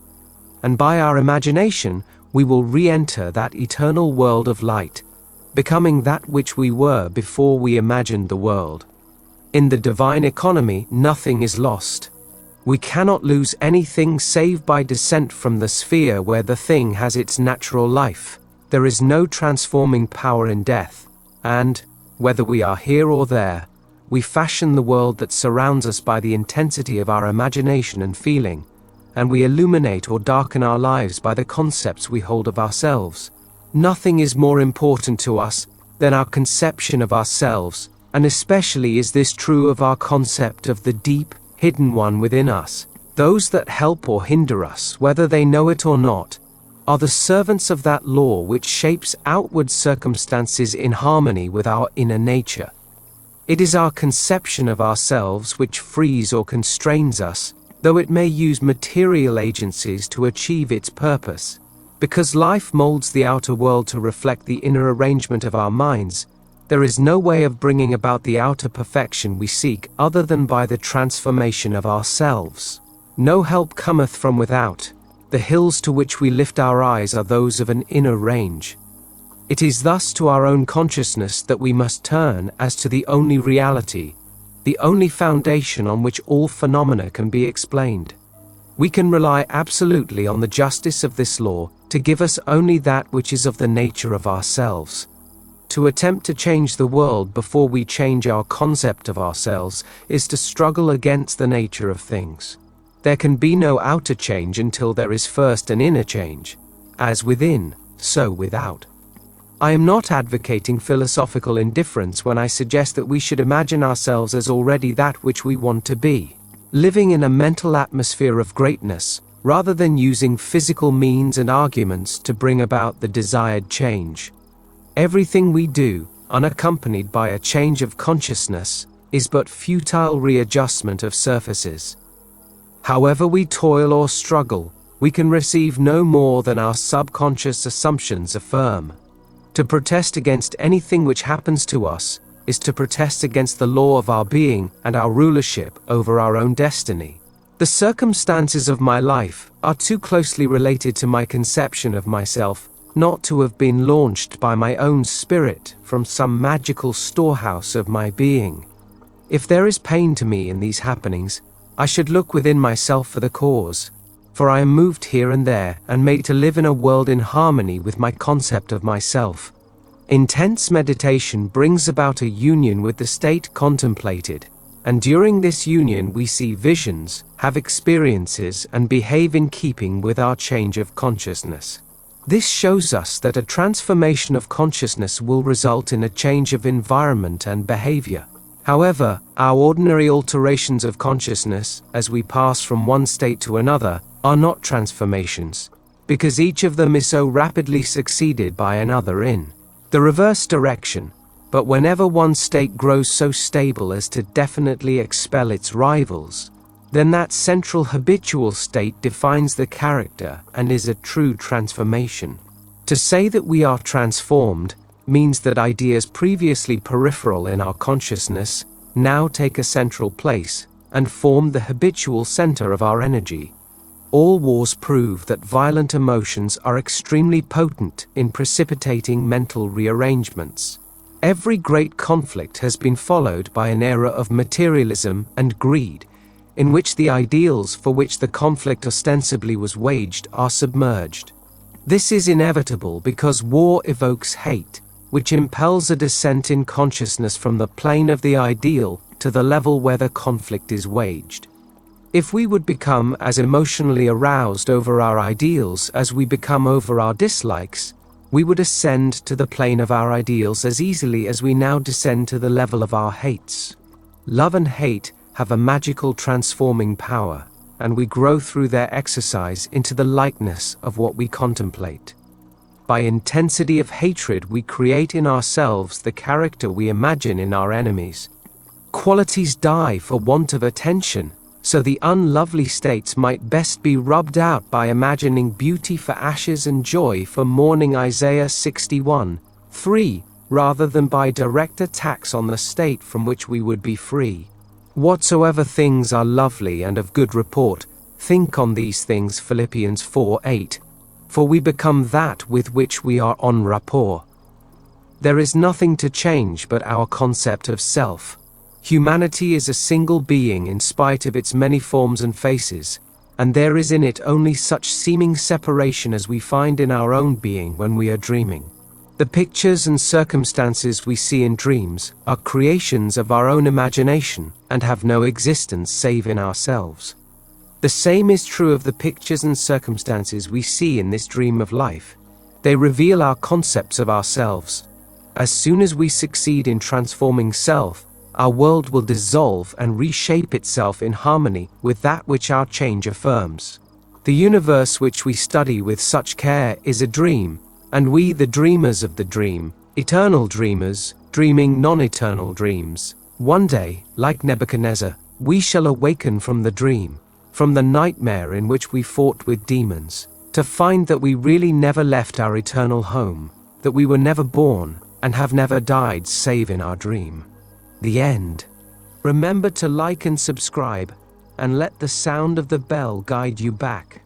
[SPEAKER 1] and by our imagination we will re-enter that eternal world of light, becoming that which we were before we imagined the world. In the divine economy, nothing is lost. We cannot lose anything save by descent from the sphere where the thing has its natural life. There is no transforming power in death, and, whether we are here or there, we fashion the world that surrounds us by the intensity of our imagination and feeling, and we illuminate or darken our lives by the concepts we hold of ourselves. Nothing is more important to us than our conception of ourselves, and especially is this true of our concept of the deep, hidden one within us. Those that help or hinder us, whether they know it or not, are the servants of that law which shapes outward circumstances in harmony with our inner nature. It is our conception of ourselves which frees or constrains us, though it may use material agencies to achieve its purpose. Because life molds the outer world to reflect the inner arrangement of our minds, there is no way of bringing about the outer perfection we seek other than by the transformation of ourselves. No help cometh from without. The hills to which we lift our eyes are those of an inner range. It is thus to our own consciousness that we must turn as to the only reality, the only foundation on which all phenomena can be explained. We can rely absolutely on the justice of this law to give us only that which is of the nature of ourselves. To attempt to change the world before we change our concept of ourselves is to struggle against the nature of things. There can be no outer change until there is first an inner change. As within, so without. I am not advocating philosophical indifference when I suggest that we should imagine ourselves as already that which we want to be, living in a mental atmosphere of greatness, rather than using physical means and arguments to bring about the desired change. Everything we do, unaccompanied by a change of consciousness, is but futile readjustment of surfaces. However we toil or struggle, we can receive no more than our subconscious assumptions affirm. To protest against anything which happens to us is to protest against the law of our being and our rulership over our own destiny. The circumstances of my life are too closely related to my conception of myself not to have been launched by my own spirit from some magical storehouse of my being. If there is pain to me in these happenings, I should look within myself for the cause, for I am moved here and there and made to live in a world in harmony with my concept of myself. Intense meditation brings about a union with the state contemplated, and during this union we see visions, have experiences, and behave in keeping with our change of consciousness. This shows us that a transformation of consciousness will result in a change of environment and behavior. However, our ordinary alterations of consciousness, as we pass from one state to another, are not transformations, because each of them is so rapidly succeeded by another in the reverse direction. But whenever one state grows so stable as to definitely expel its rivals, then that central habitual state defines the character and is a true transformation. To say that we are transformed means that ideas previously peripheral in our consciousness now take a central place and form the habitual center of our energy. All wars prove that violent emotions are extremely potent in precipitating mental rearrangements. Every great conflict has been followed by an era of materialism and greed, in which the ideals for which the conflict ostensibly was waged are submerged. This is inevitable because war evokes hate, which impels a descent in consciousness from the plane of the ideal to the level where the conflict is waged. If we would become as emotionally aroused over our ideals as we become over our dislikes, we would ascend to the plane of our ideals as easily as we now descend to the level of our hates. Love and hate have a magical transforming power, and we grow through their exercise into the likeness of what we contemplate. By intensity of hatred we create in ourselves the character we imagine in our enemies. Qualities die for want of attention, so the unlovely states might best be rubbed out by imagining beauty for ashes and joy for mourning, Isaiah 61:3, rather than by direct attacks on the state from which we would be free. Whatsoever things are lovely and of good report, think on these things, Philippians 4:8, for we become that with which we are en rapport. There is nothing to change but our concept of self. Humanity is a single being in spite of its many forms and faces, and there is in it only such seeming separation as we find in our own being when we are dreaming. The pictures and circumstances we see in dreams are creations of our own imagination and have no existence save in ourselves. The same is true of the pictures and circumstances we see in this dream of life. They reveal our concepts of ourselves. As soon as we succeed in transforming self, our world will dissolve and reshape itself in harmony with that which our change affirms. The universe which we study with such care is a dream, and we the dreamers of the dream, eternal dreamers, dreaming non-eternal dreams. One day, like Nebuchadnezzar, we shall awaken from the dream, from the nightmare in which we fought with demons, to find that we really never left our eternal home, that we were never born and have never died save in our dream. The end. Remember to like and subscribe, and let the sound of the bell guide you back.